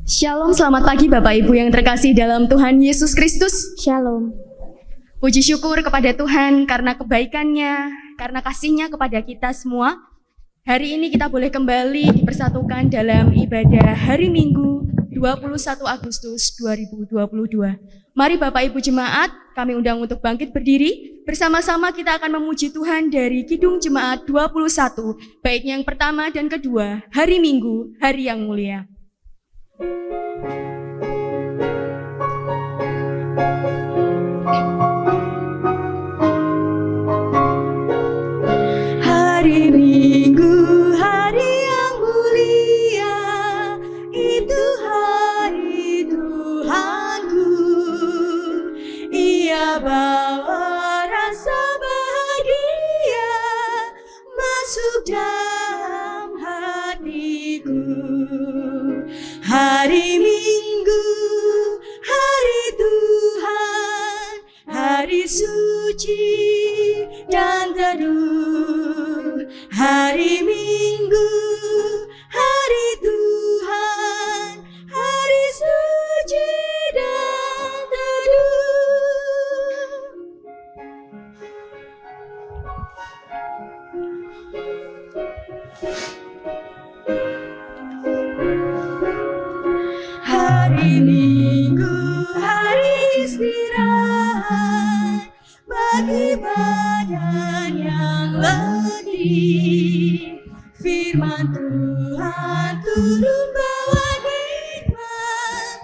Shalom, selamat pagi Bapak Ibu yang terkasih dalam Tuhan Yesus Kristus. Shalom. Puji syukur kepada Tuhan karena kebaikannya, karena kasih-Nya kepada kita semua. Hari ini kita boleh kembali dipersatukan dalam ibadah hari Minggu 21 Agustus 2022. Mari Bapak Ibu Jemaat, kami undang untuk bangkit berdiri. Bersama-sama kita akan memuji Tuhan dari Kidung Jemaat 21, baik yang pertama dan kedua, hari Minggu, hari yang mulia. Hari Minggu, hari yang mulia, itu hari Tuhanku. Ia bawa rasa bahagia masuk dalam hatiku. Hari Minggu, hari Tuhan, hari suci dan teduh. Hari Minggu, hari Tuhan, hari suci dan teduh. Hari Minggu, hari istirahat bagi badan yang letih. Firman Tuhan turun bawa hikmat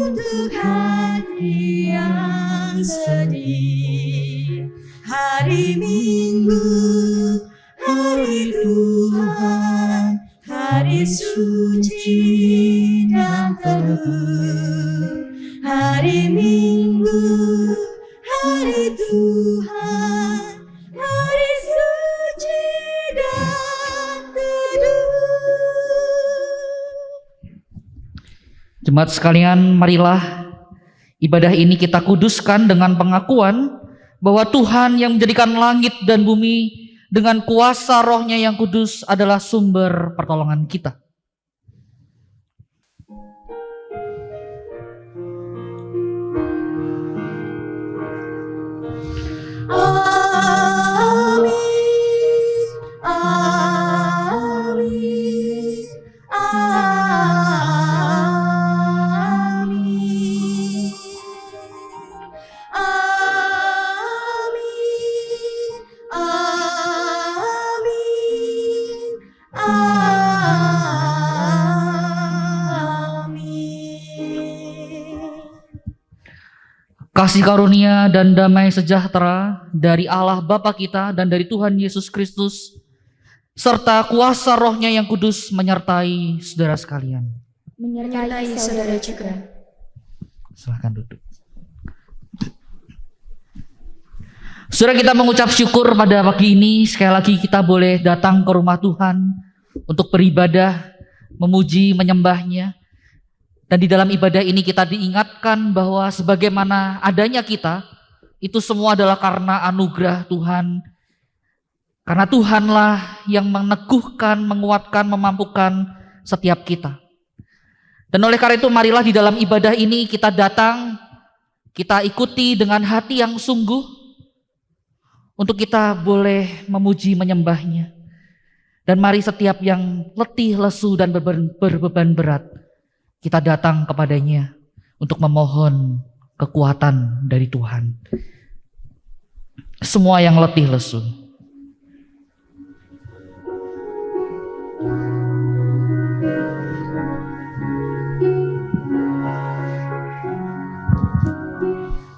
untuk hati yang sedih. Hari Minggu, hari Tuhan, hari suci dan teduh. Hari Minggu, hari Tuhan, hari suci dan teduh. Jemaat sekalian, marilah ibadah ini kita kuduskan dengan pengakuan bahwa Tuhan yang menjadikan langit dan bumi dengan kuasa Roh-Nya yang kudus adalah sumber pertolongan kita. Amin, amin, amin, amin, amin, amin. Kasih karunia dan damai sejahtera dari Allah Bapa kita dan dari Tuhan Yesus Kristus, serta kuasa Roh-Nya yang kudus menyertai saudara sekalian. Menyertai saudara juga. Silahkan duduk. Saudara, kita mengucap syukur pada pagi ini. Sekali lagi kita boleh datang ke rumah Tuhan untuk beribadah, memuji, menyembah-Nya. Dan di dalam ibadah ini kita diingatkan bahwa sebagaimana adanya kita, itu semua adalah karena anugerah Tuhan. Karena Tuhanlah yang meneguhkan, menguatkan, memampukan setiap kita. Dan oleh karena itu marilah di dalam ibadah ini kita datang, kita ikuti dengan hati yang sungguh, untuk kita boleh memuji, menyembah-Nya. Dan mari setiap yang letih, lesu, dan berbeban berat, kita datang kepadanya untuk memohon kekuatan dari Tuhan. Semua yang letih lesu,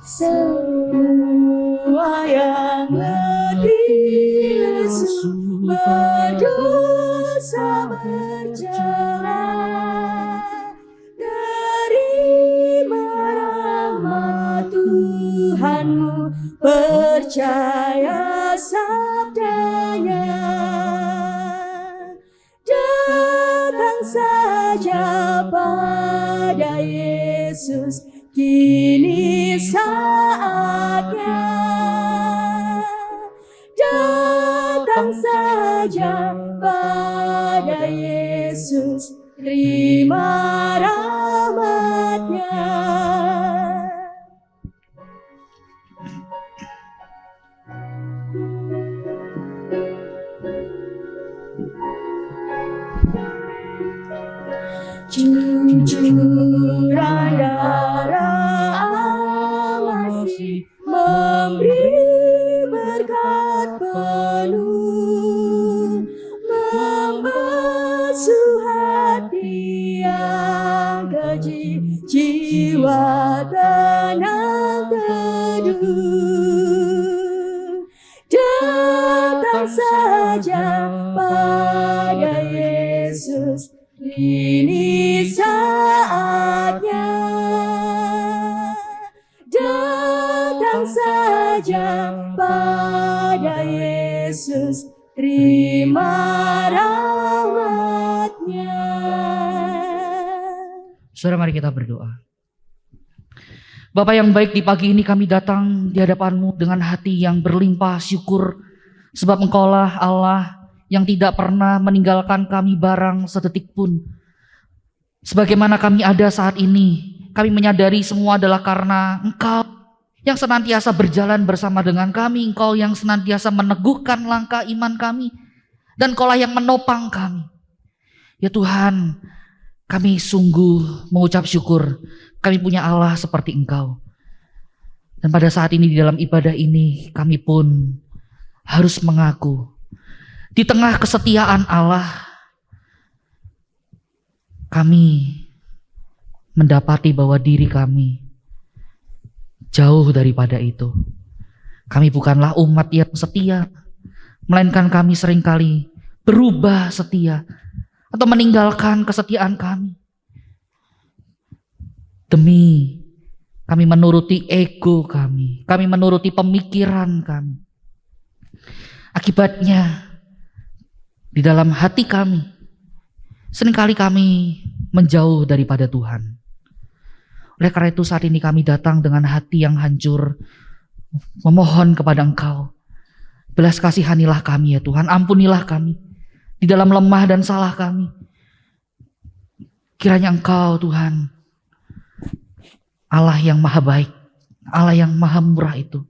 Semua yang letih lesu berdosa berjalan, terima rahmat Tuhanmu, percaya sabdanya. Datang saja pada Yesus, kini saatnya. Datang saja pada Yesus, terima rahmat. Cucuran darah masih memberi berkat penuh, membasuh hati yang keji, jiwa tenang teduh. Datang saja pada Yesus, ini saatnya. Datang saja pada Yesus, terima rahmat-Nya. Saudara, mari kita berdoa. Bapa yang baik, di pagi ini kami datang di hadapan-Mu dengan hati yang berlimpah syukur, sebab Engkaulah Allah yang tidak pernah meninggalkan kami barang sedetik pun. Sebagaimana kami ada saat ini, kami menyadari semua adalah karena Engkau yang senantiasa berjalan bersama dengan kami, Engkau yang senantiasa meneguhkan langkah iman kami, dan Engkaulah yang menopang kami. Ya Tuhan, kami sungguh mengucap syukur, kami punya Allah seperti Engkau. Dan pada saat ini di dalam ibadah ini, kami pun harus mengaku, di tengah kesetiaan Allah, kami mendapati bahwa diri kami jauh daripada itu. Kami bukanlah umat yang setia, melainkan kami seringkali berubah setia atau meninggalkan kesetiaan kami demi kami menuruti ego kami menuruti pemikiran kami. Akibatnya di dalam hati kami seringkali kami menjauh daripada Tuhan. Oleh karena itu saat ini kami datang dengan hati yang hancur, memohon kepada Engkau, belas kasihanilah kami ya Tuhan, ampunilah kami di dalam lemah dan salah kami. Kiranya Engkau Tuhan, Allah yang maha baik, Allah yang maha murah itu,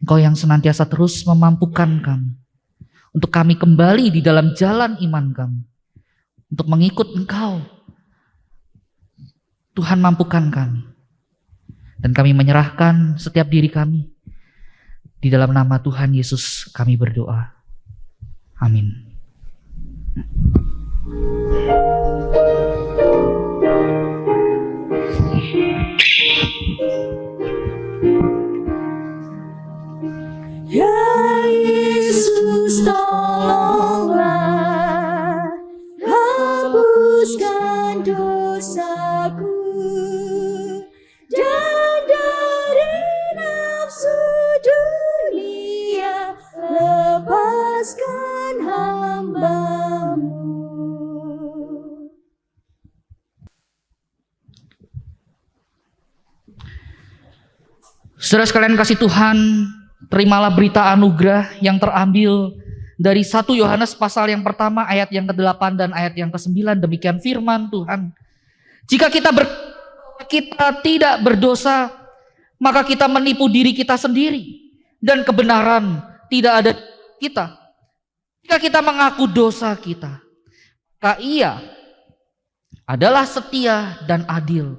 Engkau yang senantiasa terus memampukan kami, untuk kami kembali di dalam jalan iman kami, untuk mengikut Engkau. Tuhan, mampukan kami, dan kami menyerahkan setiap diri kami. Di dalam nama Tuhan Yesus kami berdoa. Amin. Ya Yesus, tolonglah, hapuskan dosaku, dan dari nafsu dunia lepaskan hamba-Mu. Saudara sekalian kasih Tuhan, terimalah berita anugerah yang terambil dari 1 Yohanes pasal yang pertama ayat yang ke-8 dan ayat yang ke-9. Demikian firman Tuhan. Jika kita tidak berdosa, maka kita menipu diri kita sendiri, dan kebenaran tidak ada kita. Jika kita mengaku dosa kita, maka Ia adalah setia dan adil,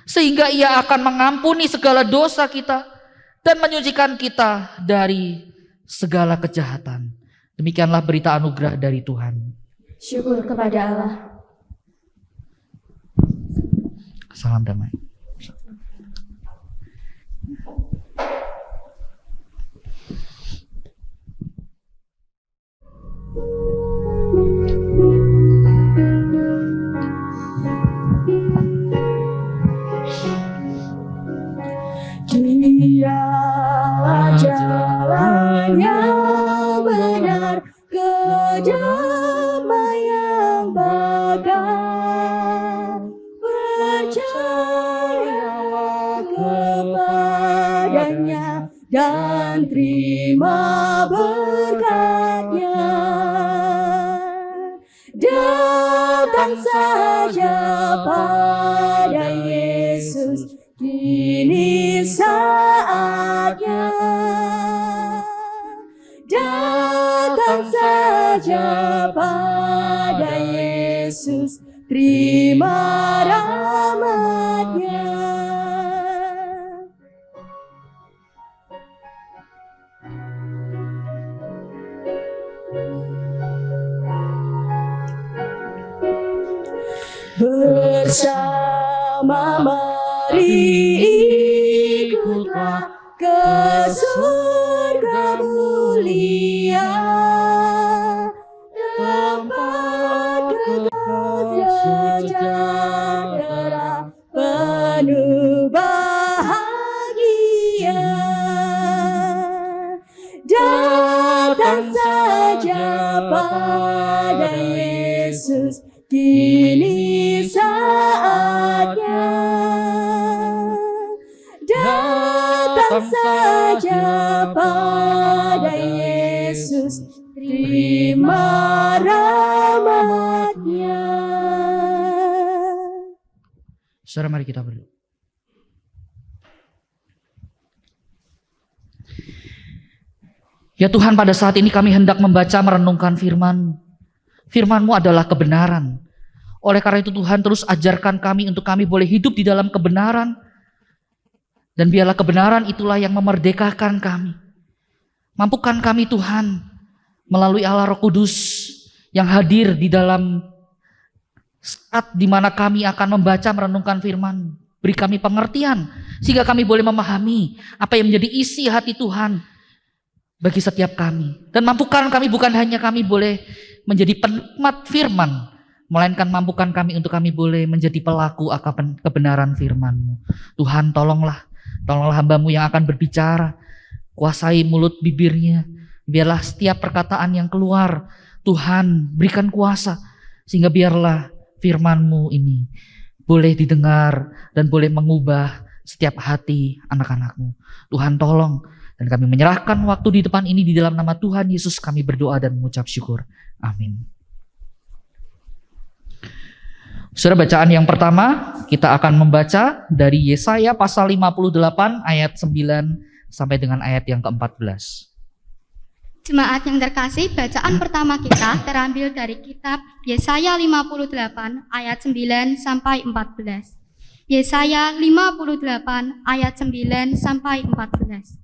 sehingga Ia akan mengampuni segala dosa kita dan menyucikan kita dari segala kejahatan. Demikianlah berita anugerah dari Tuhan. Syukur kepada Allah. Salam damai. Dialah jalan yang benar, kedamaian bagai, percayalah kepadanya dan terima berkat-Nya. Datang saja pada Yesus, kini saatnya. Datang saja pada Yesus, terima rahmat-Nya. Bersama mari ikutlah ke surga mulia, tempat kekal sejahtera penuh bahagia. Datang saja pada Yesus, kini saatnya. Datang saja pada Yesus, terima rahmat-Nya. Saudara, mari kita berdoa. Ya Tuhan, pada saat ini kami hendak membaca merenungkan firman-Mu. Firman-Mu adalah kebenaran. Oleh karena itu Tuhan, terus ajarkan kami untuk kami boleh hidup di dalam kebenaran. Dan biarlah kebenaran itulah yang memerdekakan kami. Mampukan kami Tuhan, melalui Allah Roh Kudus yang hadir di dalam saat di mana kami akan membaca merenungkan firman. Beri kami pengertian, sehingga kami boleh memahami apa yang menjadi isi hati Tuhan bagi setiap kami. Dan mampukan kami bukan hanya kami boleh menjadi penikmat firman, melainkan mampukan kami untuk kami boleh menjadi pelaku akan kebenaran firman-Mu. Tuhan, tolonglah hamba-Mu yang akan berbicara. Kuasai mulut bibirnya. Biarlah setiap perkataan yang keluar, Tuhan berikan kuasa. Sehingga biarlah firman-Mu ini boleh didengar dan boleh mengubah setiap hati anak-anak-Mu. Tuhan, tolong. Dan kami menyerahkan waktu di depan ini di dalam nama Tuhan Yesus kami berdoa dan mengucap syukur. Amin. Saudara, bacaan yang pertama kita akan membaca dari Yesaya pasal 58 ayat 9 sampai dengan ayat yang ke-14. Jemaat yang terkasih, bacaan pertama kita terambil dari kitab Yesaya 58 ayat 9 sampai 14. Yesaya 58 ayat 9 sampai 14.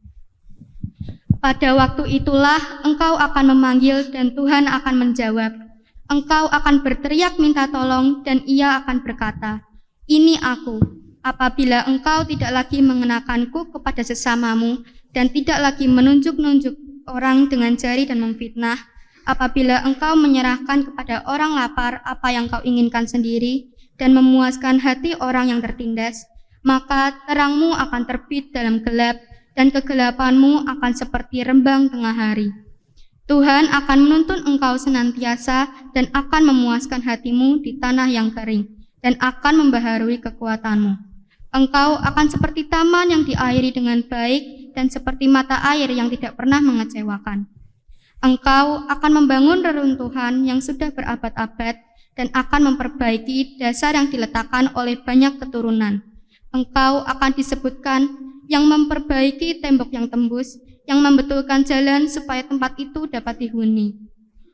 Pada waktu itulah engkau akan memanggil dan Tuhan akan menjawab. Engkau akan berteriak minta tolong dan Ia akan berkata, "Ini aku." Apabila engkau tidak lagi mengenakanku kepada sesamamu dan tidak lagi menunjuk-nunjuk orang dengan jari dan memfitnah, apabila engkau menyerahkan kepada orang lapar apa yang kau inginkan sendiri dan memuaskan hati orang yang tertindas, maka terangmu akan terbit dalam gelap dan kegelapanmu akan seperti rembang tengah hari. Tuhan akan menuntun engkau senantiasa dan akan memuaskan hatimu di tanah yang kering dan akan membaharui kekuatanmu. Engkau akan seperti taman yang diairi dengan baik dan seperti mata air yang tidak pernah mengecewakan. Engkau akan membangun reruntuhan yang sudah berabad-abad dan akan memperbaiki dasar yang diletakkan oleh banyak keturunan. Engkau akan disebutkan yang memperbaiki tembok yang tembus, yang membetulkan jalan supaya tempat itu dapat dihuni.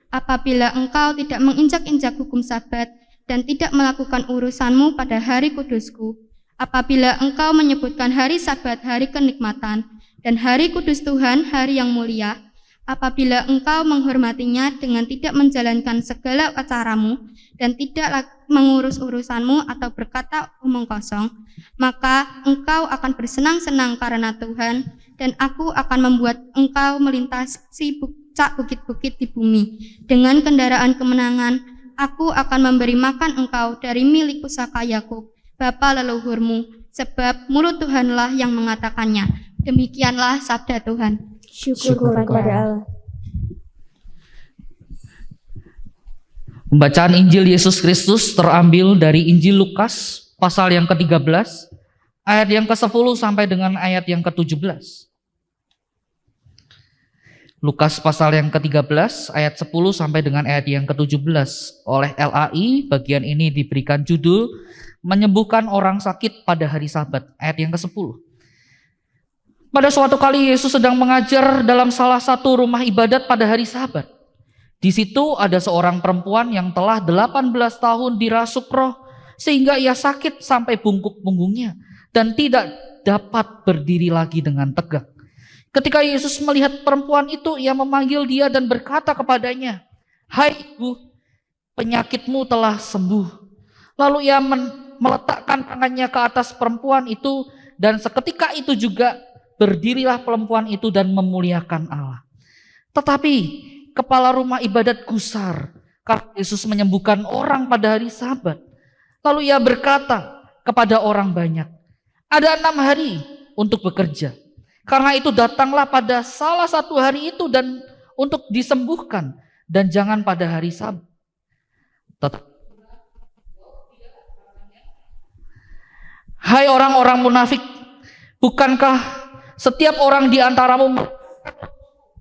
Apabila engkau tidak menginjak-injak hukum Sabat dan tidak melakukan urusanmu pada hari kudusku, apabila engkau menyebutkan hari Sabat hari kenikmatan dan hari kudus Tuhan hari yang mulia, apabila engkau menghormatinya dengan tidak menjalankan segala acaramu dan tidak mengurus urusanmu atau berkata omong kosong, maka engkau akan bersenang-senang karena Tuhan, dan aku akan membuat engkau melintasi puncak bukit-bukit di bumi. Dengan kendaraan kemenangan, aku akan memberi makan engkau dari milik pusaka Yakub, bapa leluhurmu, sebab mulut Tuhanlah yang mengatakannya. Demikianlah sabda Tuhan. Syukur kepada Allah. Pembacaan Injil Yesus Kristus terambil dari Injil Lukas pasal yang ke-13 ayat yang ke-10 sampai dengan ayat yang ke-17. Lukas pasal yang ke-13 ayat 10 sampai dengan ayat yang ke-17. Oleh LAI bagian ini diberikan judul menyembuhkan orang sakit pada hari Sabat, ayat yang ke-10. Pada suatu kali Yesus sedang mengajar dalam salah satu rumah ibadat pada hari Sabat. Di situ ada seorang perempuan yang telah 18 tahun dirasuk roh sehingga ia sakit sampai bungkuk punggungnya dan tidak dapat berdiri lagi dengan tegak. Ketika Yesus melihat perempuan itu, ia memanggil dia dan berkata kepadanya, "Hai ibu, penyakitmu telah sembuh." Lalu ia meletakkan tangannya ke atas perempuan itu dan seketika itu juga berdirilah perempuan itu dan memuliakan Allah. Tetapi kepala rumah ibadat gusar karena Yesus menyembuhkan orang pada hari Sabat. Lalu ia berkata kepada orang banyak, "Ada 6 hari untuk bekerja. Karena itu datanglah pada salah satu hari itu dan untuk disembuhkan dan jangan pada hari Sabat." Hai orang-orang munafik, bukankah setiap orang di antaramu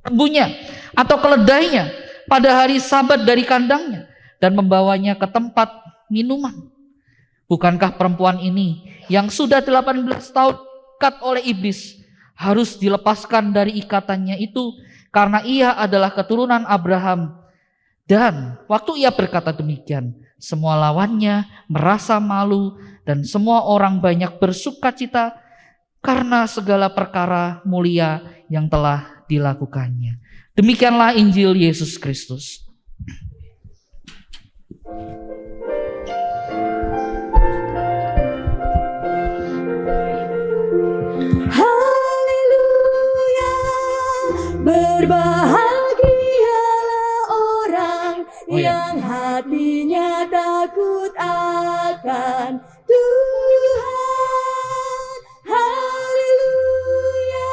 sembuhnya atau keledainya pada hari Sabat dari kandangnya dan membawanya ke tempat minuman? Bukankah perempuan ini yang sudah 18 tahun diikat oleh iblis harus dilepaskan dari ikatannya itu karena ia adalah keturunan Abraham? Dan waktu ia berkata demikian, semua lawannya merasa malu dan semua orang banyak bersukacita karena segala perkara mulia yang telah dilakukannya. Demikianlah Injil Yesus Kristus. Haleluya, berbahagialah orang yang hatinya takut akan Tuhan. Haleluya,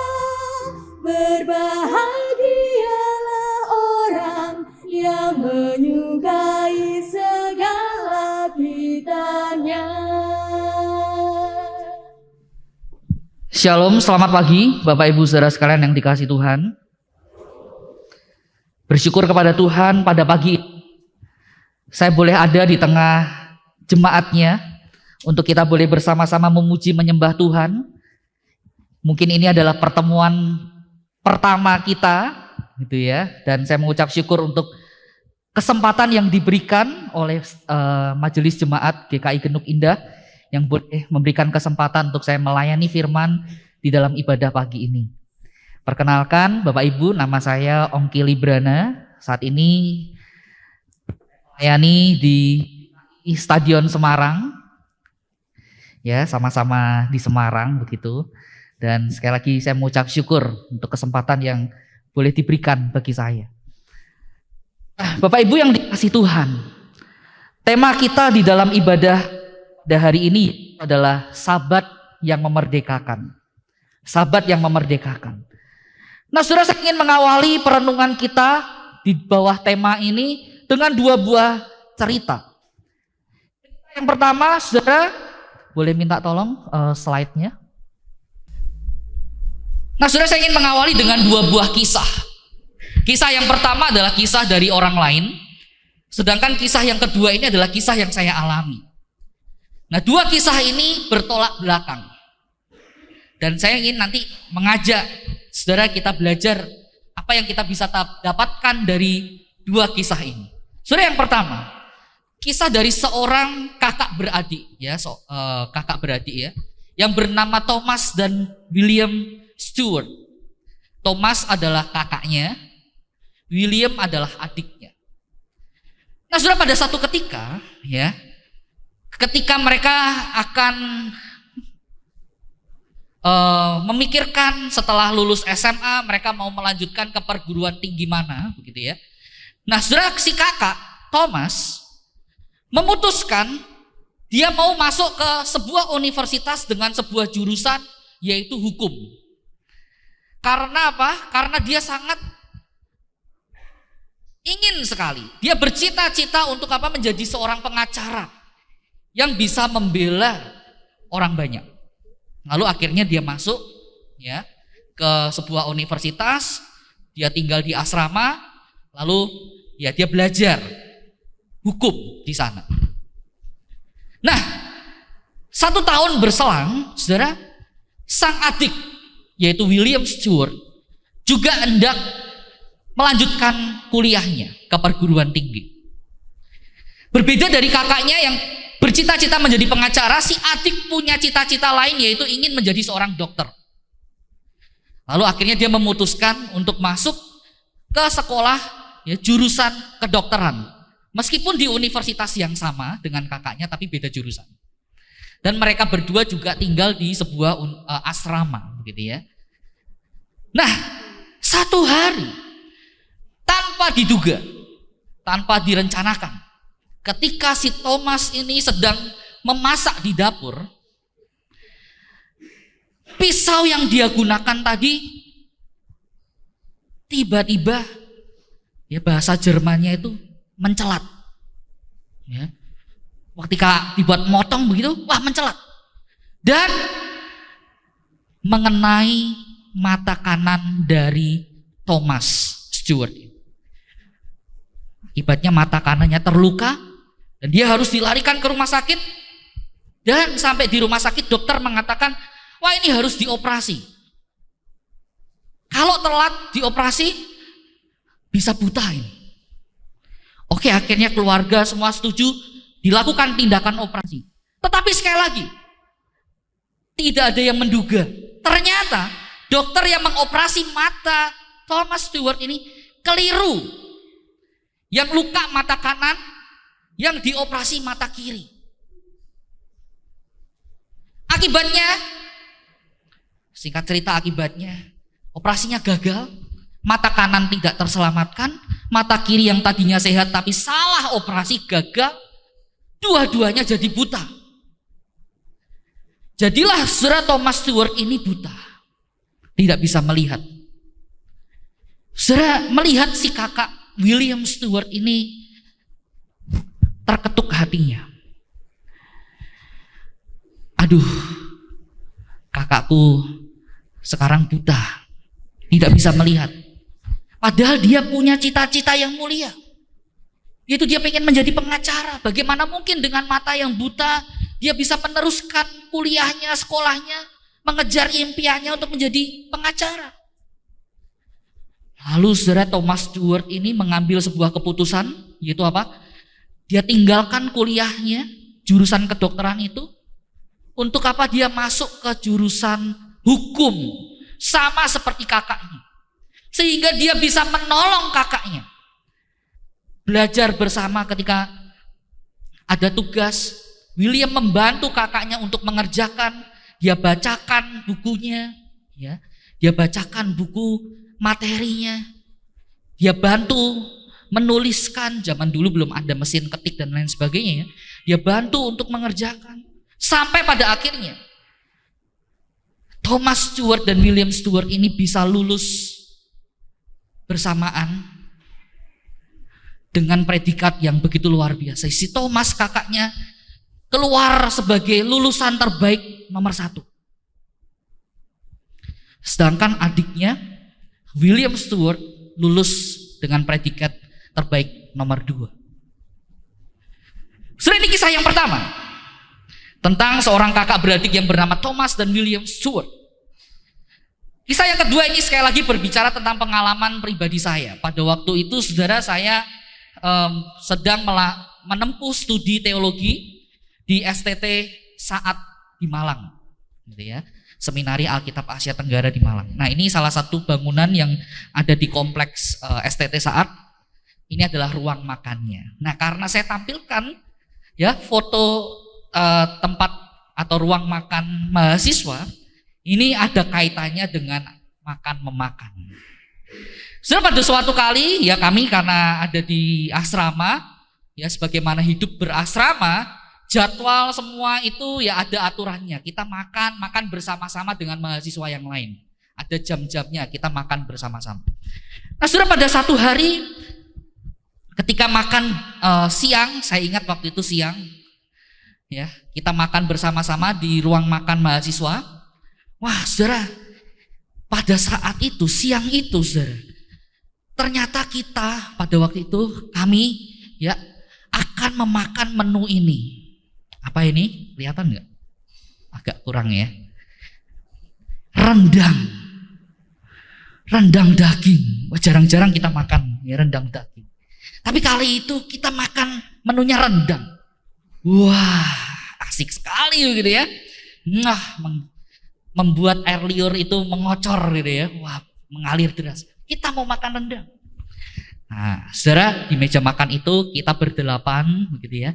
berbahagialah orang yang menyukai segala kitanya. Shalom, selamat pagi Bapak Ibu Saudara sekalian yang dikasihi Tuhan. Bersyukur kepada Tuhan pada pagi ini saya boleh ada di tengah jemaatnya untuk kita boleh bersama-sama memuji menyembah Tuhan. Mungkin ini adalah pertemuan pertama kita gitu ya, dan saya mengucap syukur untuk kesempatan yang diberikan oleh Majelis Jemaat GKI Genuk Indah yang boleh memberikan kesempatan untuk saya melayani firman di dalam ibadah pagi ini. Perkenalkan Bapak Ibu, nama saya Ongki Librana. Saat ini melayani di Stadion Semarang. Ya, sama-sama di Semarang begitu. Dan sekali lagi saya mengucap syukur untuk kesempatan yang boleh diberikan bagi saya. Bapak Ibu yang dikasihi Tuhan, tema kita di dalam ibadah hari ini adalah Sabat yang memerdekakan. Sabat yang memerdekakan. Nah, saudara, saya ingin mengawali perenungan kita di bawah tema ini dengan 2 buah cerita. Yang pertama, saudara, boleh minta tolong slide-nya. Nah, saudara, saya ingin mengawali dengan 2 buah kisah. Kisah yang pertama adalah kisah dari orang lain, sedangkan kisah yang kedua ini adalah kisah yang saya alami. Nah, 2 kisah ini bertolak belakang. Dan saya ingin nanti mengajak saudara kita belajar apa yang kita bisa dapatkan dari 2 kisah ini. Saudara, yang pertama, kisah dari seorang kakak beradik ya, kakak beradik ya, yang bernama Thomas dan William Stewart. Thomas adalah kakaknya, William adalah adiknya. Nah, saudara, pada satu ketika ya, ketika mereka akan memikirkan setelah lulus SMA mereka mau melanjutkan ke perguruan tinggi mana begitu ya. Nah, saudara, si kakak Thomas memutuskan dia mau masuk ke sebuah universitas dengan sebuah jurusan yaitu hukum. Karena apa? Karena dia sangat ingin sekali. Dia bercita-cita untuk apa? Menjadi seorang pengacara yang bisa membela orang banyak. Lalu akhirnya dia masuk ya ke sebuah universitas, dia tinggal di asrama, lalu ya dia belajar hukum di sana. Nah, 1 tahun berselang, saudara, sang adik yaitu William Stewart, juga hendak melanjutkan kuliahnya ke perguruan tinggi. Berbeda dari kakaknya yang bercita-cita menjadi pengacara, si adik punya cita-cita lain, yaitu ingin menjadi seorang dokter. Lalu akhirnya dia memutuskan untuk masuk ke sekolah jurusan kedokteran. Meskipun di universitas yang sama dengan kakaknya, tapi beda jurusan. Dan mereka berdua juga tinggal di sebuah asrama, begitu ya. Nah, satu hari tanpa diduga, tanpa direncanakan, ketika si Thomas ini sedang memasak di dapur, pisau yang dia gunakan tadi tiba-tiba, ya bahasa Jermannya itu mencelat. Ya. Ketika dibuat motong begitu, wah mencelat. Dan mengenai mata kanan dari Thomas Stewart. Akibatnya mata kanannya terluka dan dia harus dilarikan ke rumah sakit. Dan sampai di rumah sakit dokter mengatakan, wah ini harus dioperasi. Kalau telat dioperasi bisa buta ini. Oke, akhirnya keluarga semua setuju, dilakukan tindakan operasi. Tetapi sekali lagi, tidak ada yang menduga. Ternyata dokter yang mengoperasi mata Thomas Stewart ini keliru. Yang luka mata kanan, yang dioperasi mata kiri. Akibatnya, singkat cerita akibatnya, operasinya gagal, mata kanan tidak terselamatkan, mata kiri yang tadinya sehat tapi salah operasi gagal, dua-duanya jadi buta. Jadilah saudara Thomas Stewart ini buta, tidak bisa melihat. Saudara melihat si kakak William Stewart ini terketuk hatinya. Aduh, kakakku sekarang buta, tidak bisa melihat. Padahal dia punya cita-cita yang mulia, yaitu dia pengen menjadi pengacara. Bagaimana mungkin dengan mata yang buta dia bisa meneruskan kuliahnya, sekolahnya, mengejar impiannya untuk menjadi pengacara. Lalu saudara Thomas Stewart ini mengambil sebuah keputusan, yaitu apa? Dia tinggalkan kuliahnya, jurusan kedokteran itu, untuk apa? Dia masuk ke jurusan hukum, sama seperti kakaknya. Sehingga dia bisa menolong kakaknya. Belajar bersama ketika ada tugas, William membantu kakaknya untuk mengerjakan, dia bacakan bukunya, ya, dia bacakan buku materinya, dia bantu menuliskan, zaman dulu belum ada mesin ketik dan lain sebagainya, ya. Dia bantu untuk mengerjakan, sampai pada akhirnya Thomas Stewart dan William Stewart ini bisa lulus bersamaan dengan predikat yang begitu luar biasa. Si Thomas kakaknya keluar sebagai lulusan terbaik nomor 1. Sedangkan adiknya William Stewart lulus dengan predikat terbaik nomor 2. Sudah, ini kisah yang pertama tentang seorang kakak beradik yang bernama Thomas dan William Stewart. Kisah yang kedua ini sekali lagi berbicara tentang pengalaman pribadi saya. Pada waktu itu saudara, saya sedang menempuh studi teologi di STT Saat di Malang, gitu ya. Seminari Alkitab Asia Tenggara di Malang. Nah, ini salah satu bangunan yang ada di kompleks STT Saat. Ini adalah ruang makannya. Nah, karena saya tampilkan ya foto tempat atau ruang makan mahasiswa, ini ada kaitannya dengan makan-memakan. Sudah, pada suatu kali ya kami karena ada di asrama, ya sebagaimana hidup berasrama, jadwal semua itu ya ada aturannya. Kita makan bersama-sama dengan mahasiswa yang lain. Ada jam-jamnya kita makan bersama-sama. Nah, sudah pada satu hari ketika makan siang, saya ingat waktu itu siang, ya kita makan bersama-sama di ruang makan mahasiswa. Wah, saudara, pada saat itu, siang itu, saudara, ternyata kita pada waktu itu kami ya akan memakan menu ini. Apa ini? Kelihatan nggak? Agak kurang ya. Rendang. rendang daging. Wah, jarang-jarang kita makan ya rendang daging. Tapi kali itu kita makan menunya rendang. Wah, asik sekali gitu ya. Nah, membuat air liur itu mengocor gitu ya. Wah, mengalir deras. Kita mau makan rendang. Nah, saudara, di meja makan itu kita berdelapan begitu ya.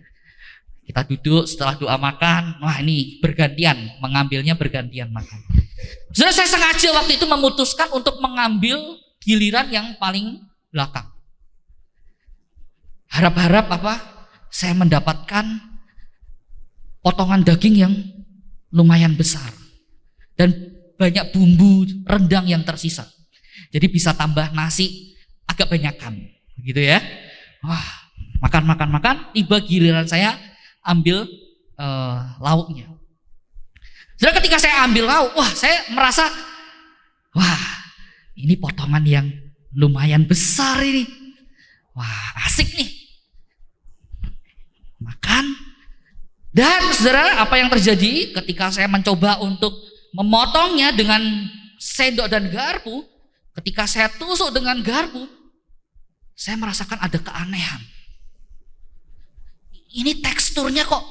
Kita duduk setelah doa makan. Wah, ini bergantian, mengambilnya bergantian makan. Saudara, saya sengaja waktu itu memutuskan untuk mengambil giliran yang paling belakang. Harap-harap apa? Saya mendapatkan potongan daging yang lumayan besar dan banyak bumbu rendang yang tersisa. Jadi bisa tambah nasi agak banyakan, gitu ya. Wah, makan. Tiba giliran saya ambil lauknya. Jadi ketika saya ambil lauk, wah saya merasa, wah ini potongan yang lumayan besar ini. Wah asik nih. Makan. Dan saudara, apa yang terjadi ketika saya mencoba untuk memotongnya dengan sendok dan garpu, ketika saya tusuk dengan garpu, saya merasakan ada keanehan. Ini teksturnya kok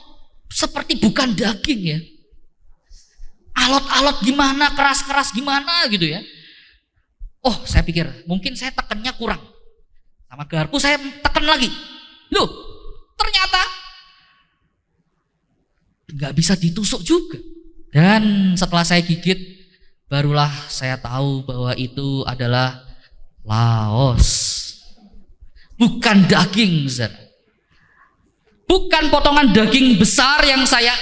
seperti bukan daging ya. Alot-alot gimana, keras-keras gimana gitu ya. Oh, saya pikir mungkin saya tekannya kurang. Sama garpu saya tekan lagi. Loh, ternyata nggak bisa ditusuk juga. Dan setelah saya gigit, barulah saya tahu bahwa itu adalah laos. Bukan daging, saudara. Bukan potongan daging besar yang saya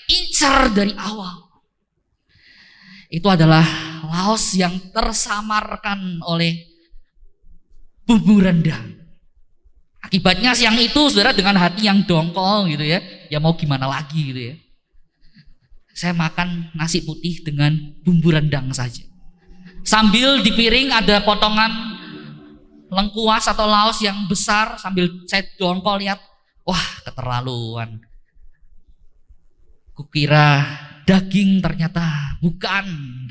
incar dari awal. Itu adalah laos yang tersamarkan oleh bumbu rendang. Akibatnya siang itu saudara dengan hati yang dongkol gitu ya. Ya mau gimana lagi gitu ya. Saya makan nasi putih dengan bumbu rendang saja. Sambil di piring ada potongan lengkuas atau laos yang besar, sambil saya dongkol lihat, wah keterlaluan. Kukira daging, ternyata bukan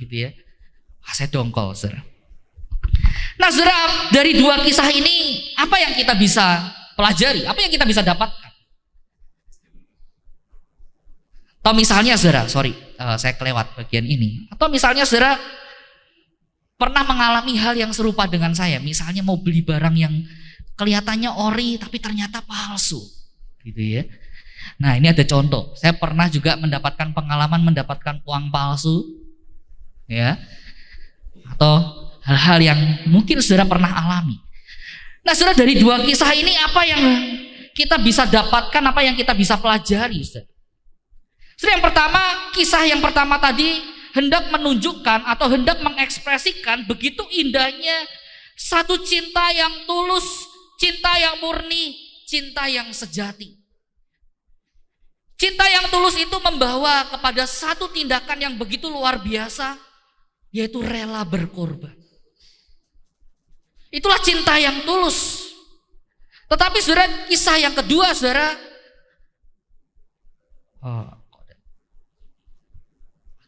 gitu ya. Wah, saya dongkol, saudara. Nah, saudara, dari dua kisah ini apa yang kita bisa pelajari? Apa yang kita bisa dapatkan? Atau misalnya saudara, saya kelewat bagian ini. Atau misalnya saudara pernah mengalami hal yang serupa dengan saya. Misalnya mau beli barang yang kelihatannya ori tapi ternyata palsu, gitu ya. Nah, ini ada contoh. Saya pernah juga mendapatkan pengalaman mendapatkan uang palsu, ya, atau hal-hal yang mungkin saudara pernah alami. Nah, saudara, dari dua kisah ini apa yang kita bisa dapatkan, apa yang kita bisa pelajari, saudara? Saudara, yang pertama, kisah yang pertama tadi hendak menunjukkan atau hendak mengekspresikan begitu indahnya satu cinta yang tulus, cinta yang murni, cinta yang sejati. Cinta yang tulus itu membawa kepada satu tindakan yang begitu luar biasa, yaitu rela berkorban. Itulah cinta yang tulus. Tetapi saudara, kisah yang kedua saudara,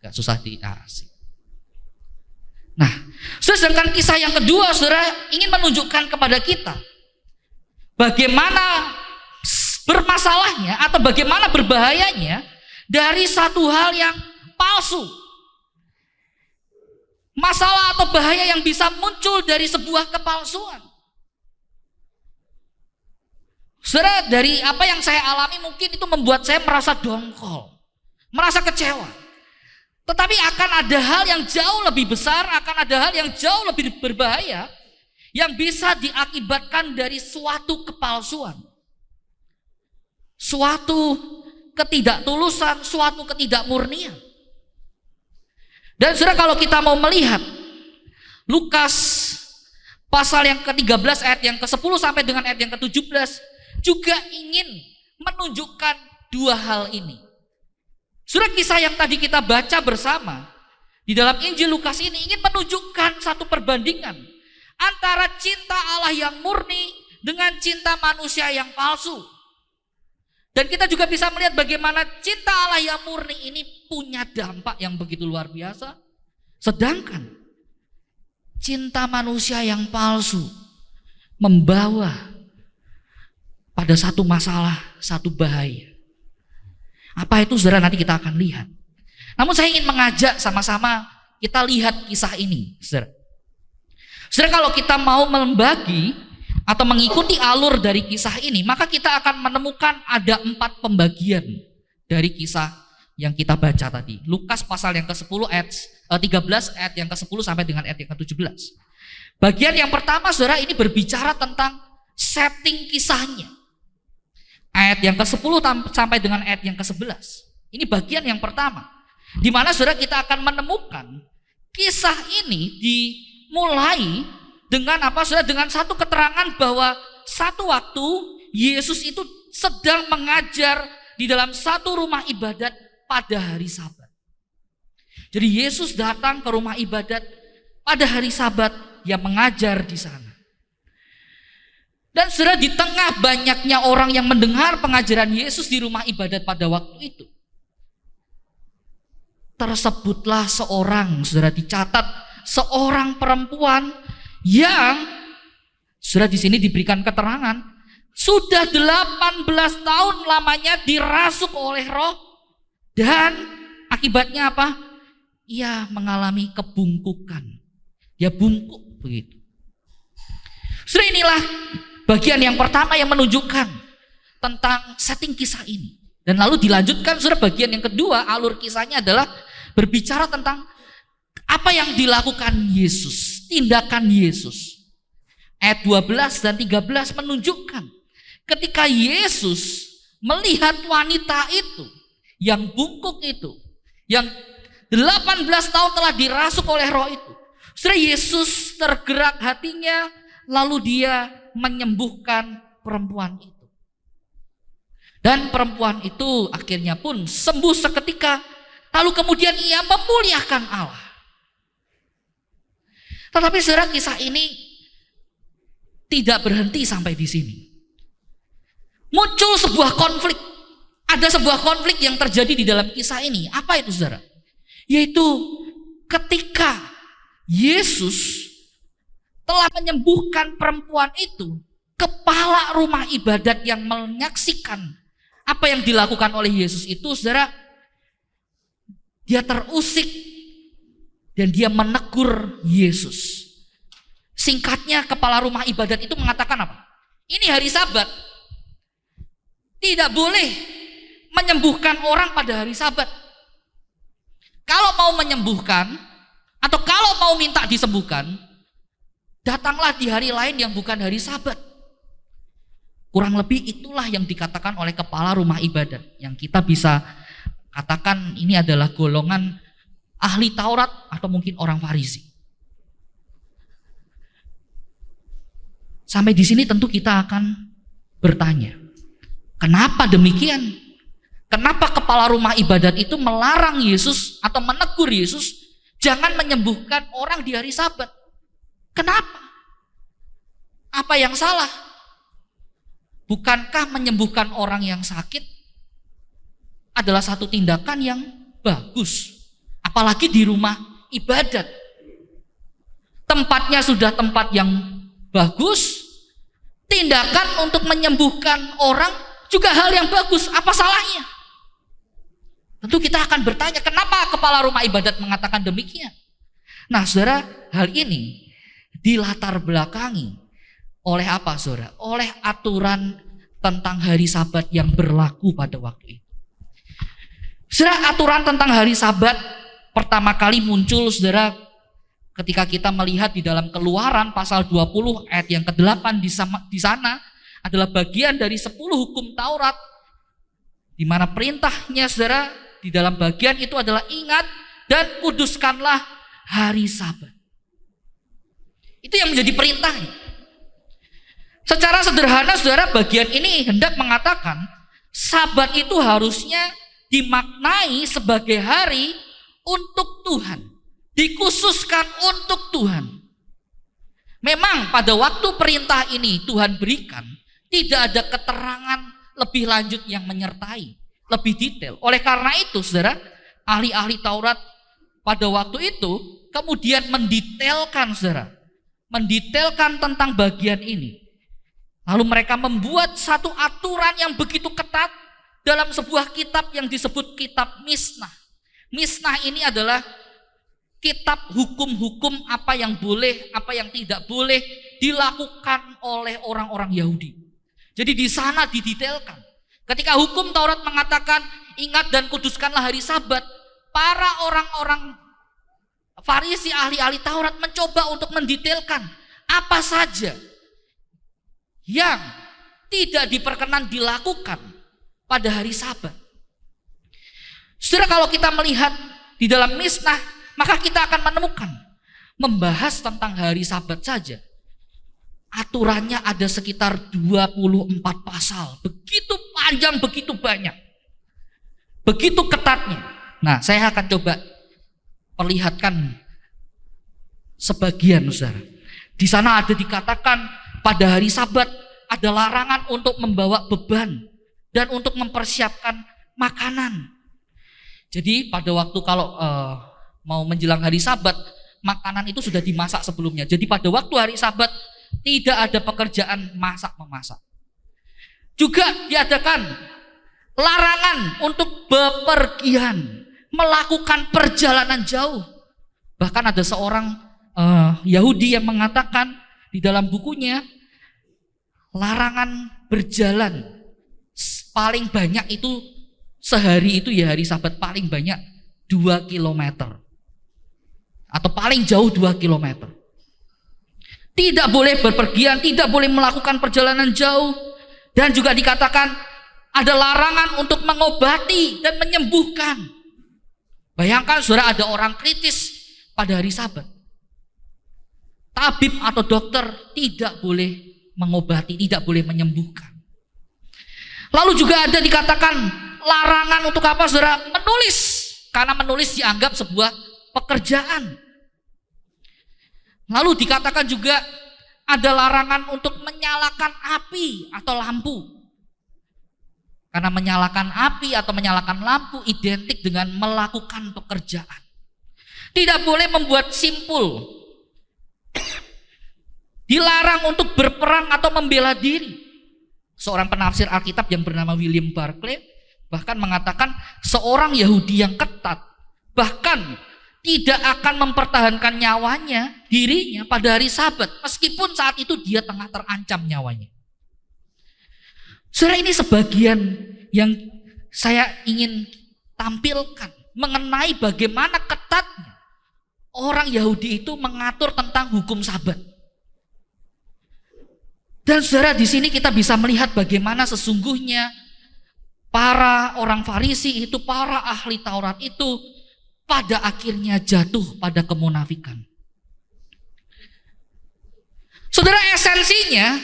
agak susah diasih. Nah, sedangkan kisah yang kedua saudara ingin menunjukkan kepada kita bagaimana bermasalahnya atau bagaimana berbahayanya dari satu hal yang palsu. Masalah atau bahaya yang bisa muncul dari sebuah kepalsuan. Saudara, dari apa yang saya alami mungkin itu membuat saya merasa dongkol, merasa kecewa. Tetapi akan ada hal yang jauh lebih besar, akan ada hal yang jauh lebih berbahaya yang bisa diakibatkan dari suatu kepalsuan. Suatu ketidaktulusan, suatu ketidakmurnian. Dan saudara, kalau kita mau melihat Lukas pasal yang ke-13 ayat yang ke-10 sampai dengan ayat yang ke-17 juga ingin menunjukkan dua hal ini. Saudara, kisah yang tadi kita baca bersama di dalam Injil Lukas ini ingin menunjukkan satu perbandingan antara cinta Allah yang murni dengan cinta manusia yang palsu. Dan kita juga bisa melihat bagaimana cinta Allah yang murni ini punya dampak yang begitu luar biasa. Sedangkan cinta manusia yang palsu membawa pada satu masalah, satu bahaya. Apa itu saudara, nanti kita akan lihat. Namun saya ingin mengajak sama-sama kita lihat kisah ini, saudara. Saudara, kalau kita mau membagi atau mengikuti alur dari kisah ini, maka kita akan menemukan ada 4 pembagian dari kisah yang kita baca tadi. Lukas pasal yang ke-10 ayat 13 ayat yang ke-10 sampai dengan ayat yang ke-17. Bagian yang pertama, saudara, ini berbicara tentang setting kisahnya. Ayat yang ke-10 sampai dengan ayat yang ke-11. Ini bagian yang pertama, di mana saudara kita akan menemukan kisah ini dimulai dengan apa, saudara? Dengan satu keterangan bahwa satu waktu Yesus itu sedang mengajar di dalam satu rumah ibadat pada hari Sabat. Jadi Yesus datang ke rumah ibadat pada hari Sabat, yang mengajar di sana. Dan saudara, di tengah banyaknya orang yang mendengar pengajaran Yesus di rumah ibadat pada waktu itu, tersebutlah seorang, saudara, dicatat seorang perempuan yang, saudara, di sini diberikan keterangan sudah 18 tahun lamanya dirasuk oleh roh, dan akibatnya apa? Ia mengalami kebungkukan. Dia bungkuk begitu. Saudara, inilah bagian yang pertama yang menunjukkan tentang setting kisah ini. Dan lalu dilanjutkan, saudara, bagian yang kedua, alur kisahnya adalah berbicara tentang apa yang dilakukan Yesus, tindakan Yesus. Ayat 12 dan 13 menunjukkan ketika Yesus melihat wanita itu, yang bungkuk itu, yang 18 tahun telah dirasuk oleh roh itu. Saudara, Yesus tergerak hatinya, lalu dia menyembuhkan perempuan itu. Dan perempuan itu akhirnya pun sembuh seketika. Lalu kemudian ia memuliakan Allah. Tetapi saudara, kisah ini tidak berhenti sampai di sini. Muncul sebuah konflik. Ada sebuah konflik yang terjadi di dalam kisah ini. Apa itu, saudara? Yaitu ketika Yesus telah menyembuhkan perempuan itu, kepala rumah ibadat yang menyaksikan apa yang dilakukan oleh Yesus itu, saudara, dia terusik dan dia menegur Yesus. Singkatnya, kepala rumah ibadat itu mengatakan apa? Ini hari Sabat, tidak boleh menyembuhkan orang pada hari Sabat. Kalau mau menyembuhkan atau kalau mau minta disembuhkan, datanglah di hari lain yang bukan hari Sabat. Kurang lebih itulah yang dikatakan oleh kepala rumah ibadat, yang kita bisa katakan ini adalah golongan ahli Taurat atau mungkin orang Farisi. Sampai di sini tentu kita akan bertanya, kenapa demikian? Kenapa kepala rumah ibadat itu melarang Yesus atau menegur Yesus jangan menyembuhkan orang di hari Sabat? Kenapa? Apa yang salah? Bukankah menyembuhkan orang yang sakit adalah satu tindakan yang bagus? Apalagi di rumah ibadat. Tempatnya sudah tempat yang bagus, tindakan untuk menyembuhkan orang juga hal yang bagus. Apa salahnya? Tentu kita akan bertanya, kenapa kepala rumah ibadat mengatakan demikian? Nah, saudara, hal ini dilatar belakangi oleh apa, saudara? Oleh aturan tentang hari Sabat yang berlaku pada waktu itu. Saudara, aturan tentang hari Sabat pertama kali muncul, saudara, ketika kita melihat di dalam Keluaran pasal 20 ayat yang ke-8 di sana adalah bagian dari 10 hukum Taurat, di mana perintahnya, saudara, di dalam bagian itu adalah ingat dan kuduskanlah hari Sabat. Itu yang menjadi perintahnya. Secara sederhana, saudara, bagian ini hendak mengatakan Sabat itu harusnya dimaknai sebagai hari untuk Tuhan, dikhususkan untuk Tuhan. Memang pada waktu perintah ini Tuhan berikan, tidak ada keterangan lebih lanjut yang menyertai, lebih detail. Oleh karena itu, saudara, ahli-ahli Taurat, pada waktu itu kemudian mendetailkan, saudara. Mendetailkan tentang bagian ini. Lalu mereka membuat satu aturan yang begitu ketat dalam sebuah kitab yang disebut kitab Misnah. Misnah ini adalah kitab hukum-hukum apa yang boleh, apa yang tidak boleh dilakukan oleh orang-orang Yahudi. Jadi di sana didetailkan. Ketika hukum Taurat mengatakan ingat dan kuduskanlah hari Sabat, para orang-orang Farisi, ahli-ahli Taurat mencoba untuk mendetailkan apa saja yang tidak diperkenan dilakukan pada hari Sabat. Saudara, kalau kita melihat di dalam Misnah, maka kita akan menemukan membahas tentang hari Sabat saja. Aturannya ada sekitar 24 pasal. Begitu panjang, begitu banyak. Begitu ketatnya. Nah, saya akan coba perlihatkan sebagian, saudara. Di sana ada dikatakan pada hari Sabat ada larangan untuk membawa beban dan untuk mempersiapkan makanan. Jadi pada waktu kalau mau menjelang hari Sabat, makanan itu sudah dimasak sebelumnya. Jadi pada waktu hari Sabat tidak ada pekerjaan masak-memasak. Juga diadakan larangan untuk bepergian, melakukan perjalanan jauh. Bahkan ada seorang Yahudi yang mengatakan di dalam bukunya, larangan berjalan paling banyak itu sehari itu ya hari Sabat paling banyak 2 kilometer. Atau paling jauh 2 kilometer. Tidak boleh berpergian, tidak boleh melakukan perjalanan jauh. Dan juga dikatakan ada larangan untuk mengobati dan menyembuhkan. Bayangkan saudara, ada orang kritis pada hari Sabat. Tabib atau dokter tidak boleh mengobati, tidak boleh menyembuhkan. Lalu juga ada dikatakan larangan untuk apa, saudara? Menulis. Karena menulis dianggap sebuah pekerjaan. Lalu dikatakan juga ada larangan untuk menyalakan api atau lampu. Karena menyalakan api atau menyalakan lampu identik dengan melakukan pekerjaan. Tidak boleh membuat simpul. Dilarang untuk berperang atau membela diri. Seorang penafsir Alkitab yang bernama William Barclay bahkan mengatakan seorang Yahudi yang ketat bahkan tidak akan mempertahankan nyawanya, dirinya pada hari Sabat, meskipun saat itu dia tengah terancam nyawanya. Saudara, ini sebagian yang saya ingin tampilkan mengenai bagaimana ketatnya orang Yahudi itu mengatur tentang hukum Sabat. Dan saudara, di sini kita bisa melihat bagaimana sesungguhnya para orang Farisi itu, para ahli Taurat itu pada akhirnya jatuh pada kemunafikan. Saudara, esensinya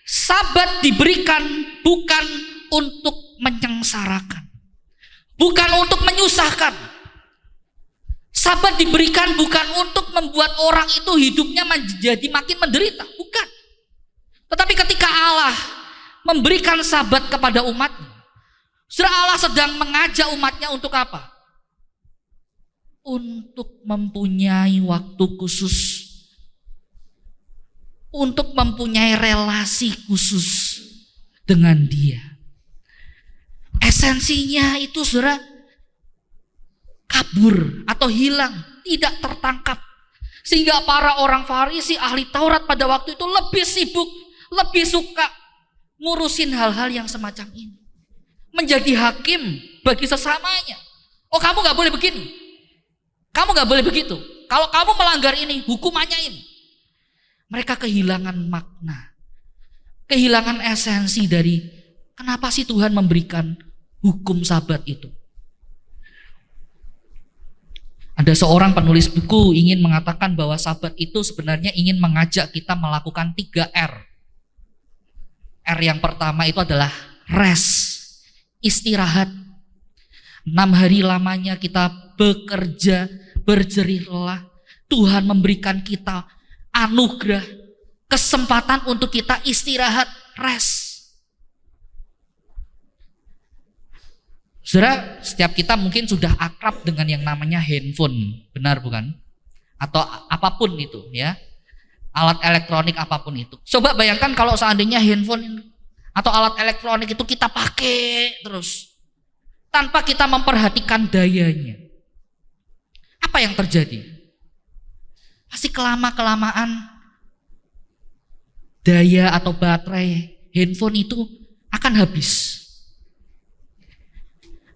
Sabat diberikan bukan untuk menyengsarakan, bukan untuk menyusahkan. Sabat diberikan bukan untuk membuat orang itu hidupnya menjadi makin menderita, bukan. Tetapi ketika Allah memberikan Sabat kepada umatnya, saudara, Allah sedang mengajak umatnya untuk apa? Untuk mempunyai waktu khusus, untuk mempunyai relasi khusus dengan Dia. Esensinya itu, saudara, kabur atau hilang, tidak tertangkap. Sehingga para orang Farisi, ahli Taurat pada waktu itu lebih sibuk, lebih suka ngurusin hal-hal yang semacam ini. Menjadi hakim bagi sesamanya. Oh, kamu gak boleh begini, kamu gak boleh begitu. Kalau kamu melanggar ini, hukumannya ini. Mereka kehilangan makna, kehilangan esensi dari kenapa sih Tuhan memberikan hukum Sabat itu. Ada seorang penulis buku ingin mengatakan bahwa Sabat itu sebenarnya ingin mengajak kita melakukan 3 R. R yang pertama itu adalah rest, istirahat. 6 hari lamanya kita bekerja, berjerih lelah. Tuhan memberikan kita anugerah, kesempatan untuk kita istirahat, rest. Saudara, setiap kita mungkin sudah akrab dengan yang namanya handphone, benar bukan? Atau apapun itu ya, alat elektronik apapun itu. Coba bayangkan kalau seandainya handphone atau alat elektronik itu kita pakai terus, tanpa kita memperhatikan dayanya. Apa yang terjadi? Pasti kelamaan daya atau baterai handphone itu akan habis.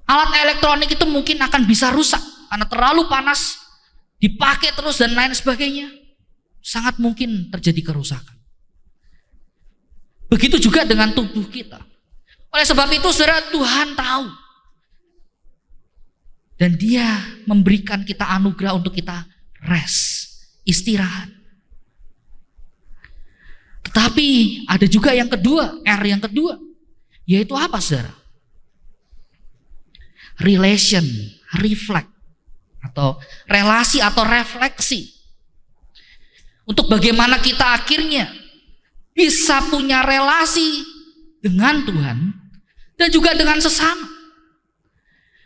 Alat elektronik itu mungkin akan bisa rusak karena terlalu panas, dipakai terus dan lain sebagainya. Sangat mungkin terjadi kerusakan. Begitu juga dengan tubuh kita. Oleh sebab itu saudara, Tuhan tahu. Dan Dia memberikan kita anugerah untuk kita rest, istirahat. Tetapi ada juga yang kedua, R yang kedua. Yaitu apa saudara? Relation, reflect, atau relasi atau refleksi. Untuk bagaimana kita akhirnya bisa punya relasi dengan Tuhan dan juga dengan sesama.